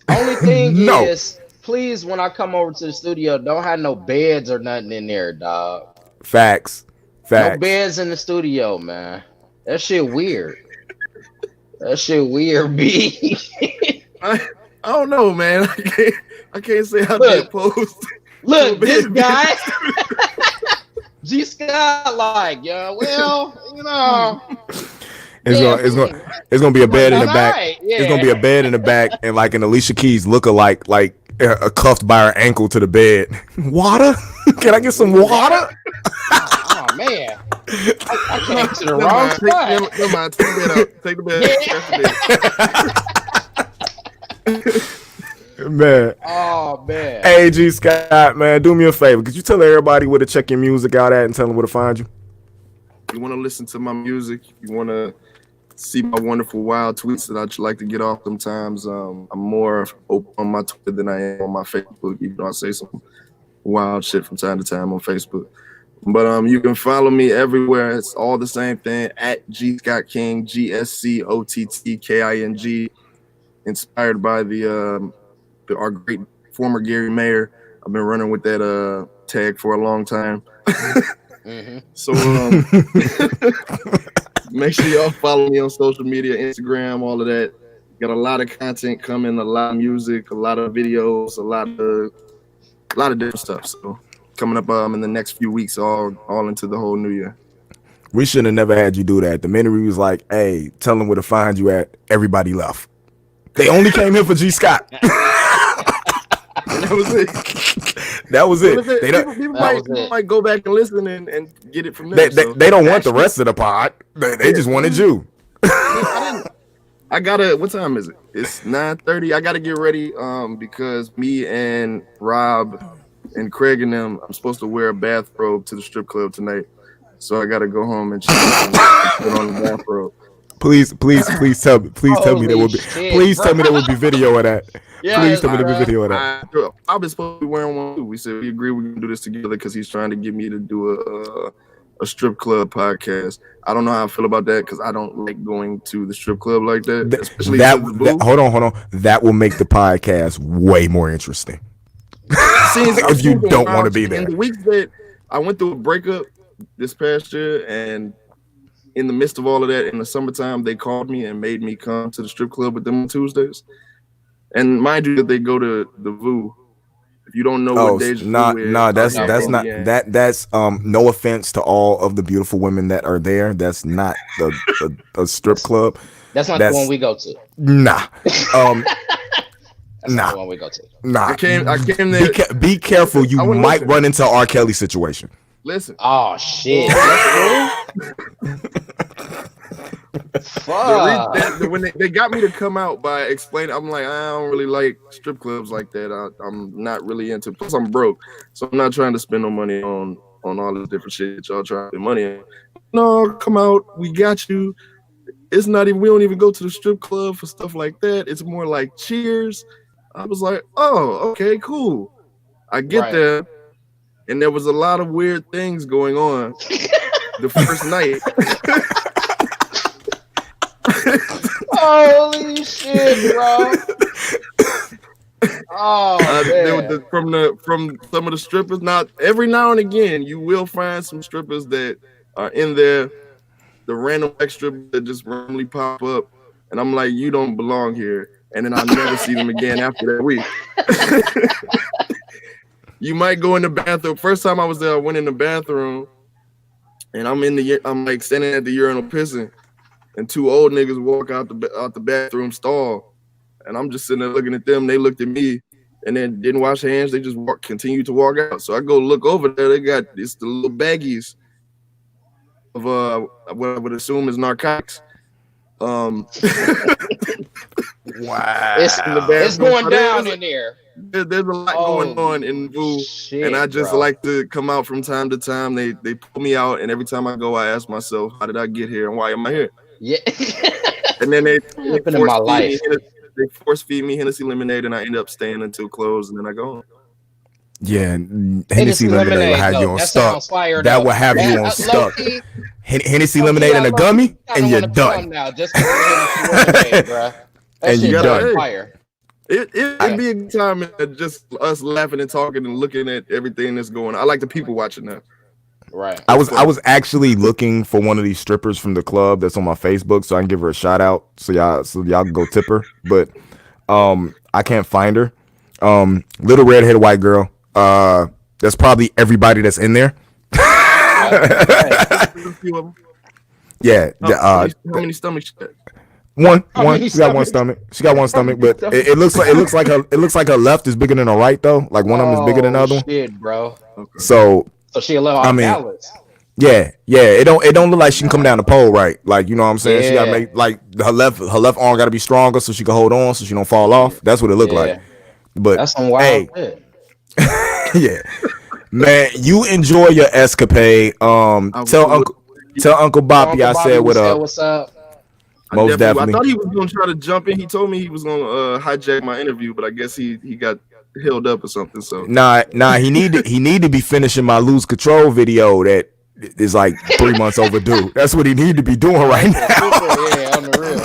Only thing No. is, please, when I come over to the studio, don't have no beds or nothing in there, dog. Facts. No beds in the studio, man. That shit weird. That shit weird, B. I don't know, man. I can't say how they post. Look, this guy, G Scott, like, yeah, well, you know, It's gonna be a bed in the back. Right, yeah. It's gonna be a bed in the back, and like an Alicia Keys lookalike, like cuffed by her ankle to the bed. Water? Can I get some water? Oh man, I came to the wrong spot. Never mind. Take the bed out. Take the bed. Man. Oh man. Hey G Scott, man, do me a favor. Could you tell everybody where to check your music out at and tell them where to find you? You want to listen to my music? You want to see my wonderful wild tweets that I like to get off sometimes? I'm more open on my Twitter than I am on my Facebook. Even though I say some wild shit from time to time on Facebook. But you can follow me everywhere. It's all the same thing at G Scott King, GSCOTTKING. Inspired by our great former Gary Mayer. I've been running with that tag for a long time. So make sure y'all follow me on social media, Instagram, all of that. Got a lot of content coming, a lot of music, a lot of videos, a lot of different stuff. So coming up in the next few weeks, all into the whole new year. We should have never had you do that. The minute we was like, hey, tell them where to find you at, everybody left. They only came here for G Scott. That was it. That was it. People might go back and listen and get it from there. They don't want the rest of the pod. They just wanted you. I gotta. What time is it? It's 9:30. I gotta get ready. Because me and Rob and Craig and them, I'm supposed to wear a bathrobe to the strip club tonight. So I gotta go home and put on the bathrobe. Please tell me there will be. Tell me there will be video of that. Yeah, please tell me there will be video of that. I've been supposed to be wearing one too. We said we agree we're gonna do this together because he's trying to get me to do a strip club podcast. I don't know how I feel about that because I don't like going to the strip club like that. Especially hold on. That will make the podcast way more interesting. If you don't want to be there. In the weeks that I went through a breakup this past year, and in the midst of all of that, in the summertime, they called me and made me come to the strip club with them on Tuesdays. And mind you, that they go to the VU. If you don't know what Deja Vu is, that's no offense to all of the beautiful women that are there. That's not a strip club. That's not the one we go to. Nah. That's not the one we go to. Nah. I came there. Be careful. You might run into R. Kelly situation. Listen. Oh shit. When they got me to come out by explaining, I'm like, I don't really like strip clubs like that. I'm not really into. Plus, I'm broke, so I'm not trying to spend no money on all this different shit y'all trying to spend money on. No, come out. We got you. It's not even. We don't even go to the strip club for stuff like that. It's more like cheers. I was like, oh, okay, cool. I get there, and there was a lot of weird things going on the first night. Holy shit, bro! Oh, from some of the strippers. Not every now and again, you will find some strippers that are in there. The random extra that just randomly pop up, and I'm like, you don't belong here. And then I'll never see them again after that week. You might go in the bathroom. First time I was there, I went in the bathroom, and I'm like standing at the urinal pissing. and two old niggas walk out the bathroom stall, and I'm just sitting there looking at them. They looked at me, and then didn't wash their hands. They just continued to walk out. So I go look over there. They got the little baggies of what I would assume is narcotics. Wow. It's going down in there. There's a lot going on in VU, and I just like to come out from time to time. They pull me out, and every time I go, I ask myself, how did I get here, and why am I here? Yeah. And then they in my life. They force feed me Hennessy lemonade, and I end up staying until close, and then I go home. Yeah, Hennessy lemonade will have you on stuck. That will have you on stuck. Hennessy lemonade and a gummy, and you're done. Now, just lemonade, bro. And you're done. Fire. It'd be a good time, just us laughing and talking and looking at everything that's going on. I like the people watching that. Right. I was actually looking for one of these strippers from the club that's on my Facebook, so I can give her a shout out. So y'all can go tip her. But I can't find her. Little redheaded white girl. That's probably everybody that's in there. Yeah. How many stomachs? One. She got one stomach. But it looks like her left is bigger than her right though. Like one of them is bigger than the other one. Shit, bro. Okay. So she a little off balance. Yeah. It don't look like she can come down the pole right. Like, you know what I'm saying? She gotta make like her left arm gotta be stronger so she can hold on so she don't fall off. That's what it looked like. But that's some wild shit. Yeah. Man, you enjoy your escapade. Tell Uncle Boppy I said what up. What's up? Most definitely. I thought he was gonna try to jump in. He told me he was gonna hijack my interview, but I guess he got held up or something. So nah, he need to be finishing my lose control video that is like 3 months overdue. That's what he need to be doing right now. Yeah, on the real.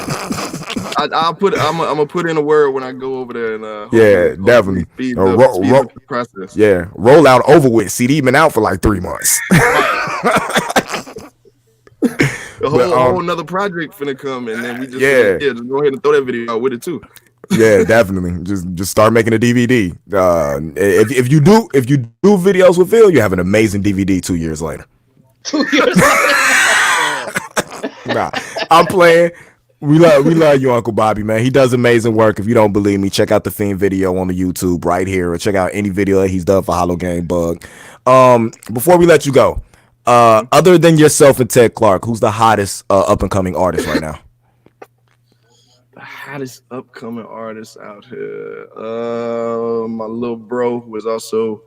I'm gonna put in a word when I go over there and definitely speed up the process. Yeah, roll out over with. CD been out for like 3 months. A whole another project finna come, and then we just just go ahead and throw that video out with it too. Yeah, definitely. Just start making a DVD. If you do videos with Phil, you have an amazing DVD 2 years later. 2 years later. Nah, I'm playing. We love you, Uncle Bobby, man. He does amazing work. If you don't believe me, check out the Fiend video on the YouTube right here, or check out any video that he's done for Hollow Game Bug. Before we let you go, other than yourself and Ted Clark, who's the hottest up and coming artist right now? The hottest upcoming artist out here. My little bro, who is also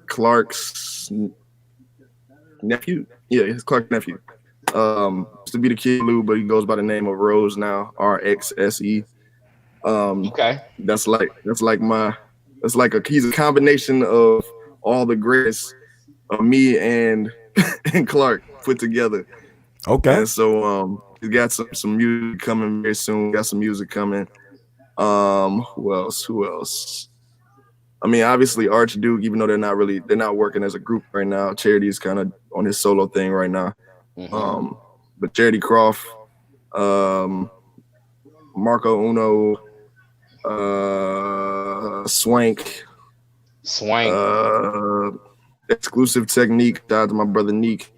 Clark's nephew. Yeah, his Clark's nephew. Used to be the Kid Lou, but he goes by the name of Rose now. RXSE. Okay. He's a combination of all the greatest of me and Clark put together. Okay. And so he got some music coming very soon. Got some music coming. Who else? I mean, obviously Archduke, even though they're not working as a group right now. Charity is kind of on his solo thing right now. Mm-hmm. But Charity Croft, Marco Uno, Swank, Exclusive Technique. Shout out to my brother Neek.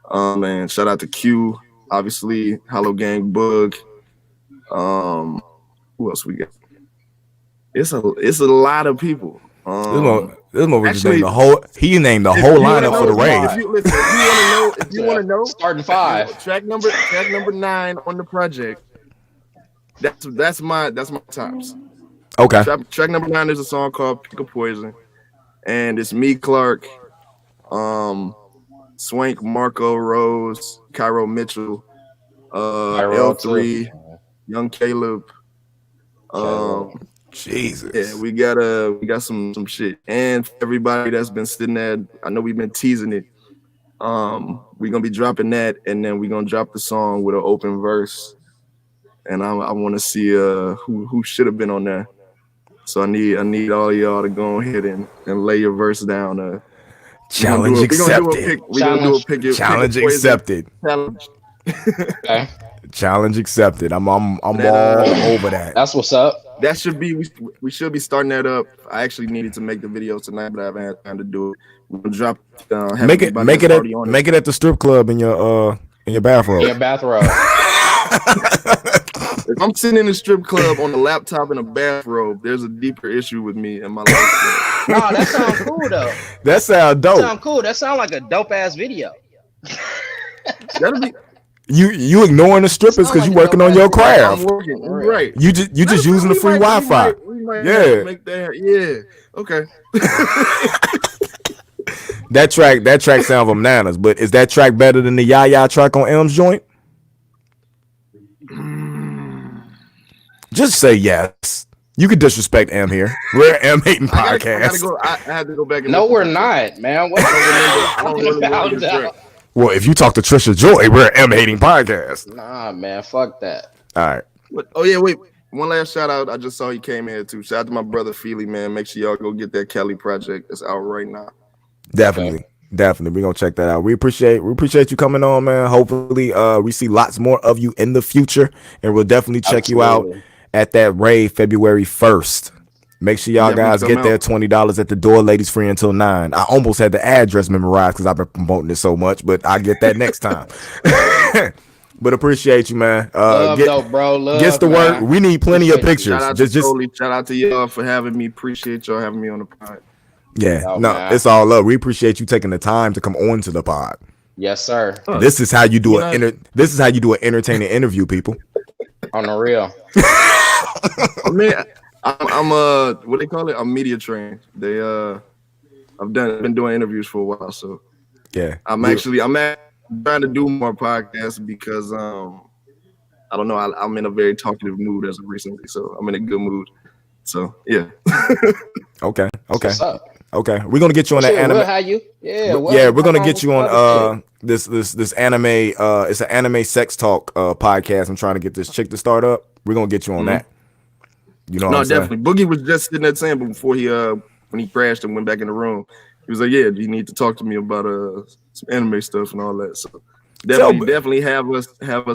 And shout out to Q. Obviously, Hollow Gang Bug. Who else we got? It's a lot of people. This named the whole. He named the whole lineup for the rave. If you want to know, starting 5. Track number 9 on the project. That's my tops. Okay. Track number 9 is a song called "Pick a Poison," and it's me, Clark, Swank, Marco, Rose, Cairo Mitchell, L3, Young Caleb. Jesus. Yeah, we got some shit. And for everybody that's been sitting there, I know we've been teasing it. We're gonna be dropping that, and then we're gonna drop the song with an open verse. And I want to see who should have been on there. So I need all of y'all to go ahead and lay your verse down. Challenge accepted. We're gonna do a pick challenge accepted. Challenge. Okay. Challenge accepted. I'm all over that. That's what's up. That should be we should be starting that up. I actually needed to make the video tonight, but I haven't had time to do it. We'll drop make it at the strip club in your In your bathrobe. In your bathrobe. If I'm sitting in a strip club on a laptop in a bathrobe, there's a deeper issue with me in my life. No, that sounds cool though. That sound dope. That sound cool. That sound like a dope ass video. That'll be. You ignoring the strippers because you working on your craft. I'm working. Right. You just using the free Wi-Fi. We might Yeah. make that. Yeah. Okay. That track sound bananas, but is that track better than the Yaya track on M's joint? Just say yes. You could disrespect M here. We're an M hating podcast. I had to go back and no, we're not, man. What I don't talking remember this about? track. Well, if you talk to Trisha Joy, we're an M hating podcast. Nah, man, fuck that. All right. Oh yeah, wait. One last shout out. I just saw he came here too. Shout out to my brother Feely, man. Make sure y'all go get that Kelly project. It's out right now. Definitely. Definitely. We're gonna check that out. We appreciate you coming on, man. Hopefully we see lots more of you in the future, and we'll definitely check you out at that rave February 1st. Make sure y'all guys get there. $20 at the door. Ladies free until 9. I almost had the address memorized because I've been promoting it so much, but I get that next time. But appreciate you, man. Love though, bro. Love, gets the work. We need plenty of pictures. Shout out to y'all for having me. Appreciate y'all having me on the pod. Yeah, Oh, no, man. it's all love. We appreciate you taking the time to come on to the pod. Yes, sir. This is how you do this is how you do an entertaining interview, people. On the real. I mean, I'm what they call it? I'm media trained. I've been doing interviews for a while, so Yeah, I'm trying to do more podcasts because I don't know, I'm in a very talkative mood as of recently, so I'm in a good mood. So yeah. Okay. What's up? Okay, we're gonna get you on that anime. We'll have you. We're gonna get you on this anime. It's an anime sex talk podcast. I'm trying to get this chick to start up. We're gonna get you on that. You know what I'm definitely. Boogie was just sitting there saying before when he crashed and went back in the room, he was like, "Yeah, you need to talk to me about some anime stuff and all that." So definitely have us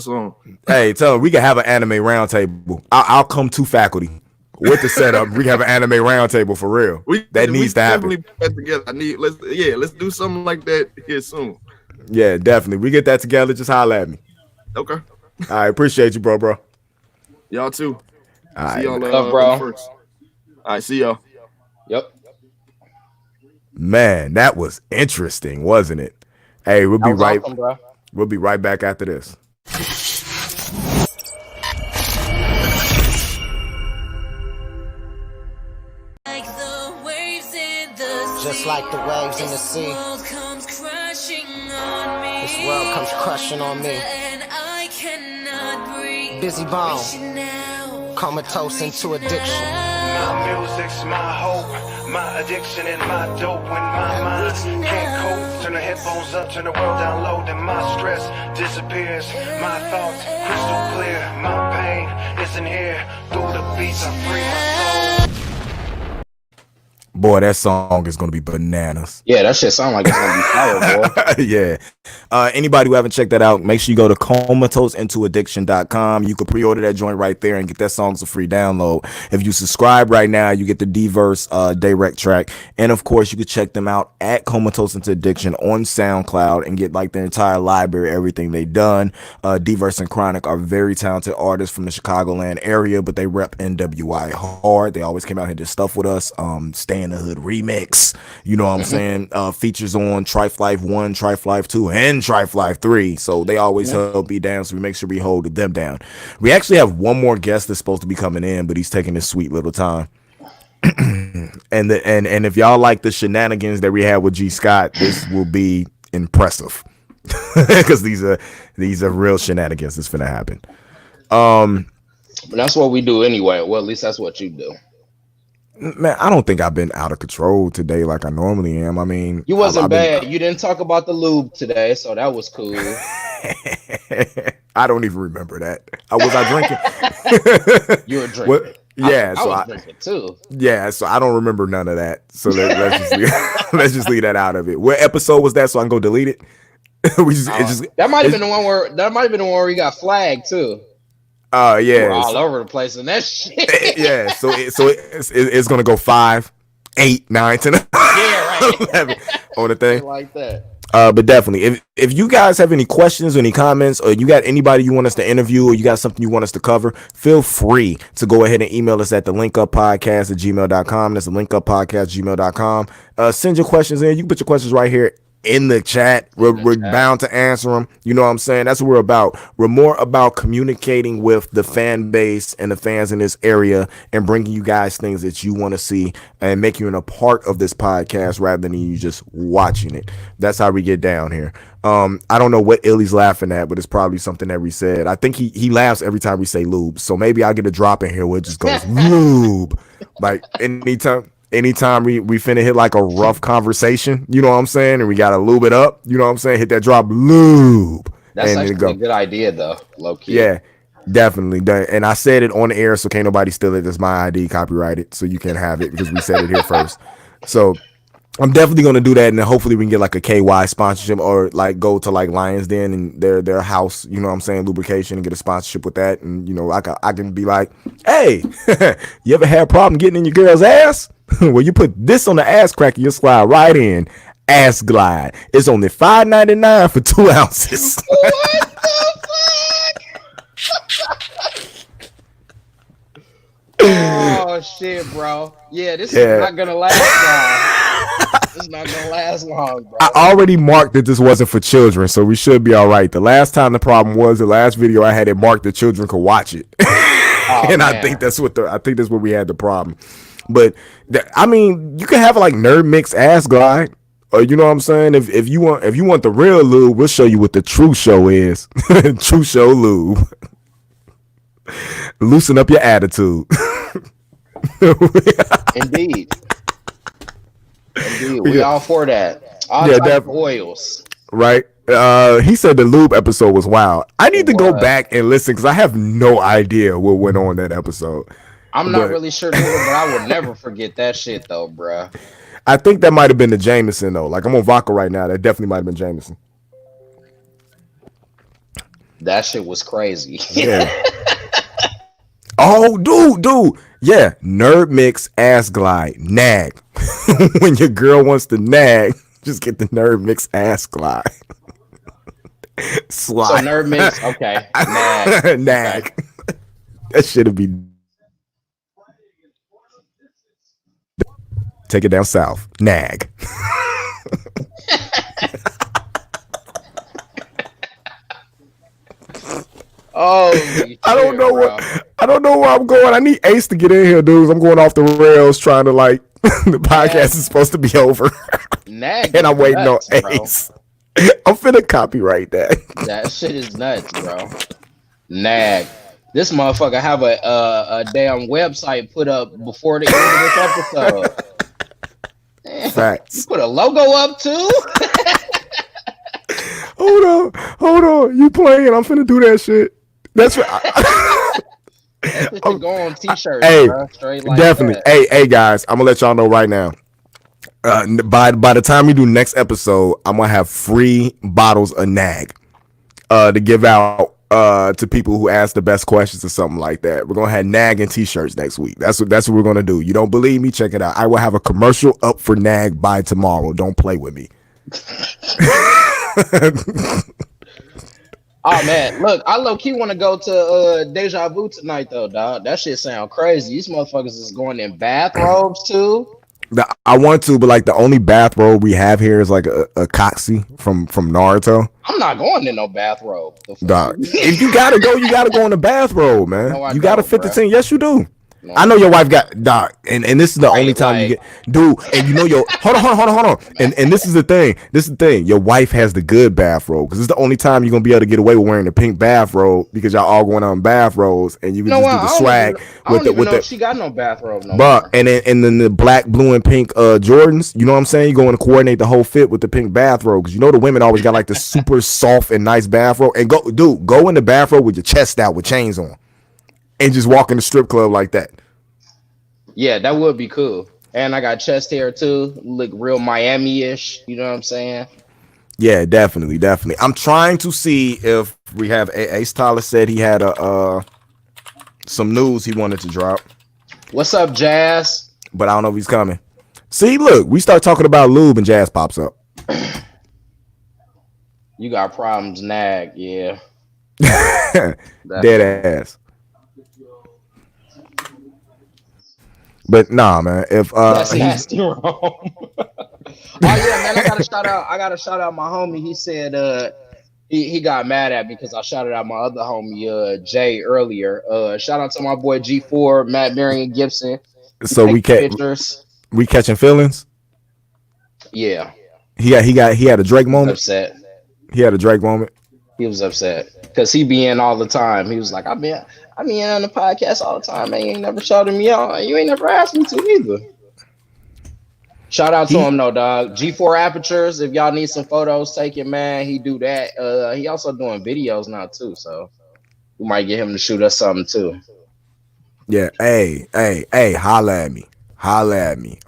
on. Hey, tell him we can have an anime roundtable. I'll come to faculty with the setup. We have an anime roundtable for real. That needs to happen. Put that together. Let's do something like that here soon. Yeah, definitely. We get that together. Just holler at me. Okay. I appreciate you, bro. Y'all too. All See right, y'all Love, bro. first. All right, see y'all. Yep. man, that was interesting, wasn't it? Hey, we'll be right. Awesome, bro. We'll be right back after this. Just like the waves in the sea, this world comes crushing on me. Busy bone, comatose into addiction. My music's my hope, my addiction and my dope. When my mind can't cope, turn the headphones up, turn the world down low, then my stress disappears. My thoughts crystal clear, my pain isn't here. Through the beats I free my soul. Boy, that song is gonna be bananas. Yeah, that shit sound like it's gonna be fire, boy. Yeah. Anybody who haven't checked that out, make sure you go to comatoseintoaddiction.com. You can pre-order that joint right there and get that song as a free download. If you subscribe right now, you get the D-Verse direct track. And of course, you can check them out at Comatose Into Addiction on SoundCloud and get like the entire library, everything they done. D-Verse and Chronic are very talented artists from the Chicagoland area, but they rep NWI hard. They always came out here to stuff with us. Stay in the Hood remix, you know what I'm saying? Features on Trife Life 1, Trife Life 2, and Trife Life 3. So they always help me down, so we make sure we hold them down. We actually have one more guest that's supposed to be coming in, but he's taking his sweet little time. and if y'all like the shenanigans that we had with G Scott, this will be impressive. Because these are real shenanigans that's gonna happen. But that's what we do anyway. Well, at least that's what you do. Man, I don't think I've been out of control today like I normally am. I mean, You wasn't bad. You didn't talk about the lube today, so that was cool. I don't even remember that. Was I drinking? You were drinking. What? Yeah, I was drinking too. Yeah, so I don't remember none of that. So let's just leave that out of it. What episode was that? So I can go delete it. That might have been the one where we got flagged too. Yeah, We're all over the place in that shit. Yeah, so it's gonna go 5, 8, 9, 10, Yeah, right. 11 on the thing. Like that. But definitely, if you guys have any questions or any comments, or you got anybody you want us to interview, or you got something you want us to cover, feel free to go ahead and email us at the linkuppodcast@gmail.com. That's the linkuppodcast@gmail.com. Send your questions in. You can put your questions right here in the chat. We're bound to answer them. You know what I'm saying? That's what we're about. We're more about communicating with the fan base and the fans in this area and bringing you guys things that you want to see and making you a part of this podcast rather than you just watching it. That's how we get down here. I don't know what Illy's laughing at, but it's probably something that we said. I think he laughs every time we say lube. So maybe I'll get a drop in here where it just goes lube. Like anytime we finna hit like a rough conversation, you know what I'm saying, and we gotta lube it up, you know what I'm saying, hit that drop lube. That's and actually a good idea though, low key. Yeah, definitely. And I said it on the air, so can't nobody steal it. That's my ID, copyrighted, so you can have it because we said it here first. So I'm definitely gonna do that, and then hopefully we can get like a KY sponsorship, or like go to like Lions Den and their house, you know what I'm saying, lubrication, and get a sponsorship with that. And you know, I can be like, hey, you ever had a problem getting in your girl's ass? Well, you put this on the ass crack and you slide right in. Ass Glide. It's only $5.99 for 2 ounces. What the fuck? Oh shit, bro. Yeah, this is not gonna last long. This is not gonna last long, bro. I already marked that this wasn't for children, so we should be all right. The last time the problem was the last video I had it marked that children could watch it. And man. I think that's what we had the problem. But I mean, you can have like Nerd Mix Ass Glide. You know what I'm saying? If you want the real lube, we'll show you what the true show is. True show lube. Loosen up your attitude. Indeed. We all for that. All type of oils. Right. He said the lube episode was wild. I need to go back and listen because I have no idea what went on that episode. I'm not really sure, but I will never forget that shit though, bruh. I think that might have been the Jameson though. Like I'm on vodka right now. That definitely might have been Jameson. That shit was crazy. Yeah. Oh, dude. Yeah. Nerd Mix Ass Glide. Nag. When your girl wants to nag, just get the Nerd Mix Ass Glide. Slide. So Nerd Mix, okay. Nag. Nag. Okay. That shit'll be. Take it down south. Nag. Oh, I don't know where I'm going. I need Ace to get in here, dudes. I'm going off the rails trying to like the podcast is supposed to be over. Nag. And I'm waiting on Ace. I'm finna copyright that. That shit is nuts, bro. Nag. This motherfucker have a damn website put up before the end of this episode. Facts. You put a logo up too? Hold on. You playing? I'm finna do that shit. That's right. That should go on t-shirts, hey, bro. Straight like definitely. That. Hey, guys, I'm gonna let y'all know right now. By the time we do next episode, I'm gonna have free bottles of Nag to give out to people who ask the best questions or something like that. We're gonna have Nag and t-shirts next week. That's what we're gonna do. You don't believe me? Check it out. I will have a commercial up for Nag by tomorrow. Don't play with me. Oh man, look, I low key want to go to Deja Vu tonight though, dog. That shit sound crazy. These motherfuckers is going in bathrobes too. I want to, but like the only bathrobe we have here is like a Coxie from Naruto. I'm not going in no bathrobe. Dog, if you gotta go in the bathrobe, man. No, you gotta fit the team. Yes, you do. No. I know your wife got dog, and this is the only time you get dude, and you know your hold on. And this is the thing. Your wife has the good bathrobe because it's the only time you're gonna be able to get away with wearing the pink bathrobe because y'all all going on bathrobes and you can just do the swag with the she got no bathrobe no more. And then the black, blue, and pink Jordans. You know what I'm saying? You're going to coordinate the whole fit with the pink bathrobe because you know the women always got like the super soft and nice bathrobe. And go in the bathrobe with your chest out with chains on. And just walk in the strip club like that. Yeah, that would be cool. And I got chest hair too. Look real Miami-ish. You know what I'm saying? Yeah, definitely. I'm trying to see if we have Ace Tyler said he had some news he wanted to drop. What's up, Jazz? But I don't know if he's coming. See, look, we start talking about lube and Jazz pops up. You got problems, nag. Yeah, Dead definitely. ass. But nah, man. If That's he nasty wrong. Oh yeah, man. I got to shout out. I got to shout out my homie. He said he got mad at me because I shouted out my other homie Jay earlier. Shout out to my boy G4, Matt Marion Gibson. He so taking pictures. we catching feelings. Yeah, He had a Drake he was moment. upset. He had a Drake moment. He was upset because he be in all the time. He was like, I be in on the podcast all the time, man. You ain't never shouted me out. You ain't never asked me to either. Shout out to He him though, dog. G4 Apertures. If y'all need some photos taken, man, he do that. He also doing videos now too, so we might get him to shoot us something too. Yeah, hey, holla at me. Holla at me.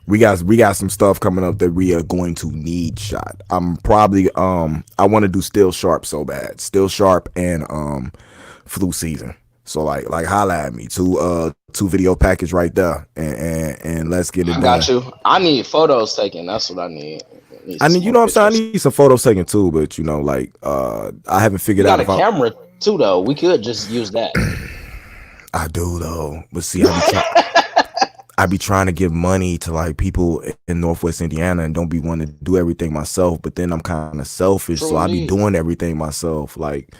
We got some stuff coming up that we are going to need shot. I'm probably I want to do Still Sharp so bad. Still Sharp and flu season. So like holla at me. Two video package right there. And let's get it I done. got you. I need photos taken. That's what I need. I Some need, you more know what I'm saying? I pictures. need some photos taken too, but like I haven't You figured out got a if camera too, though. We could just use that. I do though. But see, I be trying to give money to like people in Northwest Indiana and don't be wanting to do everything myself, but then I'm kind of selfish, True so I be indeed. doing everything myself. Like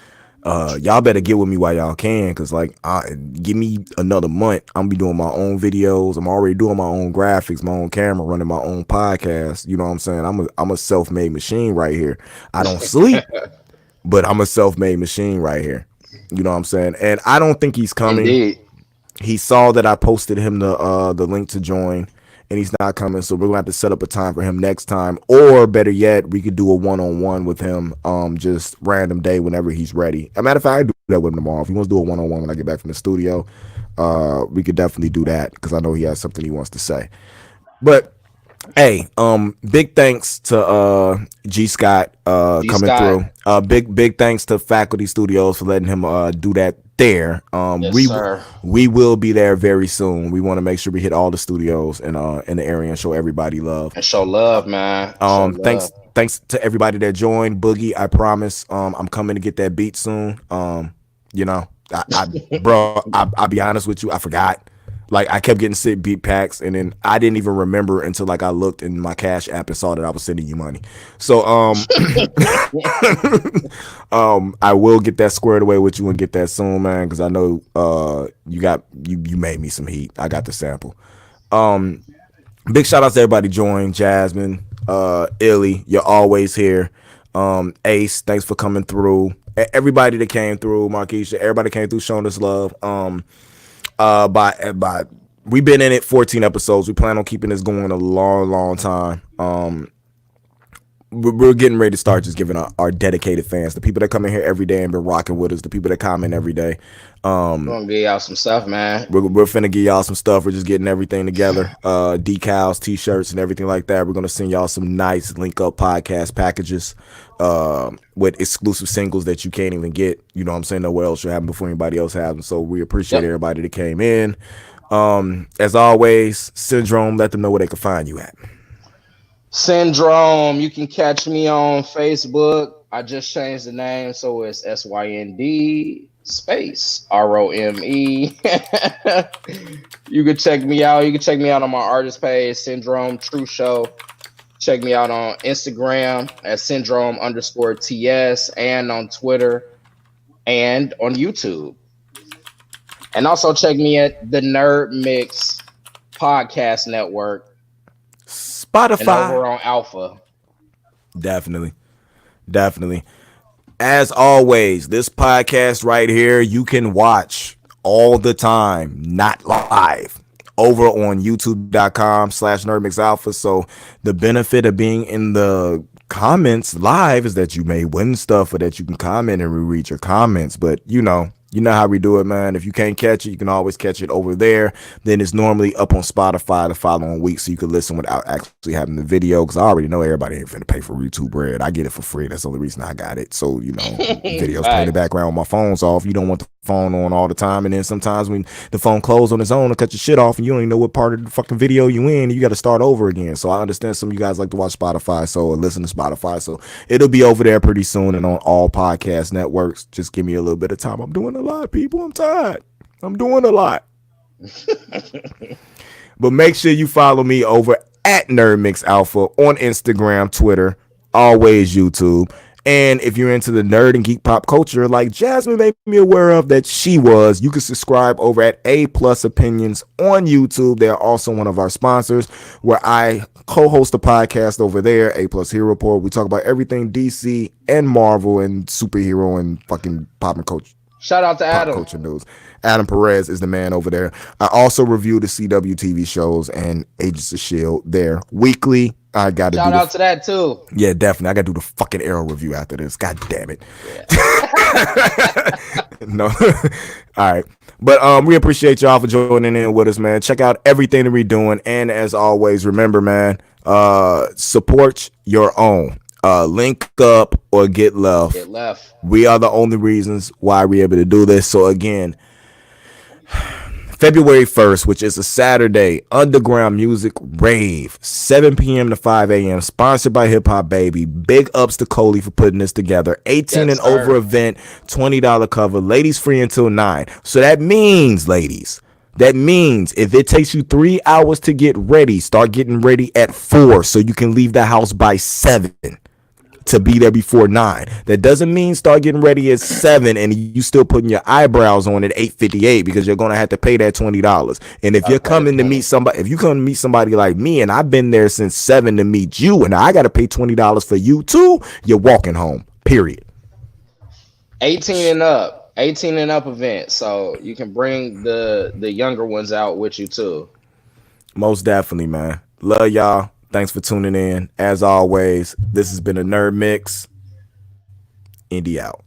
y'all better get with me while y'all can, cause like give me another month. I'm be doing my own videos. I'm already doing my own graphics, my own camera, running my own podcast. You know what I'm saying? I'm a self-made machine right here. I don't sleep, but I'm a self-made machine right here. You know what I'm saying? And I don't think he's coming. Indeed. He saw that I posted him the link to join, and he's not coming. So we're gonna have to set up a time for him next time, or better yet, we could do a one-on-one with him, just random day whenever he's ready. As a matter of fact, I do that with him tomorrow. If he wants to do a one-on-one when I get back from the studio, we could definitely do that because I know he has something he wants to say. But hey, big thanks to G Scott G coming Scott. through. Big thanks to Faculty Studios for letting him do that there. Yes, sir. We will be there very soon. We want to make sure we hit all the studios in the area and show everybody love. And show love, man. Show love. Thanks to everybody that joined. Boogie, I promise I'm coming to get that beat soon. You know, I'll be honest with you, I forgot. Like I kept getting sick beat packs, and then I didn't even remember until like I looked in my Cash app and saw that I was sending you money. So I will get that squared away with you and get that soon, man, because I know you made me some heat. I got the sample. Big shout outs to everybody joined. Jasmine, Illy, you're always here. Ace, thanks for coming through. Everybody that came through, Marquisha, everybody came through showing us love. By we've been in it 14 episodes. We plan on keeping this going a long time. We're getting ready to start just giving our dedicated fans, the people that come in here every day and been rocking with us, the people that comment every day. We're gonna get y'all some stuff, man. We're finna get y'all some stuff. We're just getting everything together. Decals, t-shirts, and everything like that. We're gonna send y'all some nice link up podcast packages with exclusive singles that you can't even get. You know what I'm saying? Nowhere else you'll have them before anybody else has them. So we appreciate everybody that came in. As always, Syndrome, let them know where they can find you at. Syndrome. You can catch me on Facebook. I just changed the name, so it's SYND space ROME. You can check me out. You can check me out on my artist page, Syndrome True Show. Check me out on Instagram at Syndrome_TS and on Twitter and on YouTube. And also check me at the Nerd Mix Podcast Network and Spotify. over on Alpha. Definitely. As always, this podcast right here, you can watch all the time, not live, over on youtube.com/nerdmixalpha. So the benefit of being in the comments live is that you may win stuff or that you can comment and reread your comments. But you know how we do it, man. If you can't catch it, you can always catch it over there. Then it's normally up on Spotify the following week, so you can listen without actually having the video. Because I already know everybody ain't finna pay for YouTube bread. I get it for free. That's the only reason I got it. So videos playing in the background. My phone's off. You don't want the phone on all the time, and then sometimes when the phone closed on its own and cut your shit off and you don't even know what part of the fucking video you in, you got to start over again. So I understand some of you guys like to watch Spotify, so or listen to Spotify, so it'll be over there pretty soon and on all podcast networks. Just give me a little bit of time. I'm doing a lot, people. I'm tired. I'm doing a lot. But make sure you follow me over at Nerd Mix Alpha on Instagram, Twitter, always YouTube. And if you're into the nerd and geek pop culture, like Jasmine made me aware of that she was, you can subscribe over at A Plus Opinions on YouTube. They're also one of our sponsors, where I co-host a podcast over there, A Plus Hero Report. We talk about everything DC and Marvel and superhero and fucking pop and culture. Shout out to Pop Adam. culture news. Adam Perez is the man over there. I also review the CW TV shows and Agents of S.H.I.E.L.D. there weekly. I got to shout out to that too. Yeah, definitely. I got to do the fucking Arrow review after this. God damn it. Yeah. No. All right. But we appreciate y'all for joining in with us, man. Check out everything that we're doing. And as always, remember, man, support your own. Link up or get left. Get left. We are the only reasons why we're able to do this. So again, February 1st, which is a Saturday, Underground Music Rave, 7 p.m. to 5 a.m., sponsored by Hip Hop Baby. Big ups to Coley for putting this together. 18 and over event, $20 cover, ladies free until 9. So that means, ladies, if it takes you 3 hours to get ready, start getting ready at 4 so you can leave the house by 7. To be there before 9. That doesn't mean start getting ready at 7 and you still putting your eyebrows on at 8:58 because you're gonna have to pay that $20. And if you're coming to meet somebody, if you come to meet somebody like me and I've been there since 7 to meet you and I gotta pay $20 for you too, you're walking home. Period. 18 and up event, so you can bring the younger ones out with you too. Most definitely, man. Love y'all. Thanks for tuning in. As always, this has been a Nerd Mix. Indy out.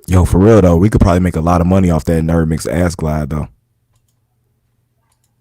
Yo, for real though, we could probably make a lot of money off that Nerd Mix ass glide though.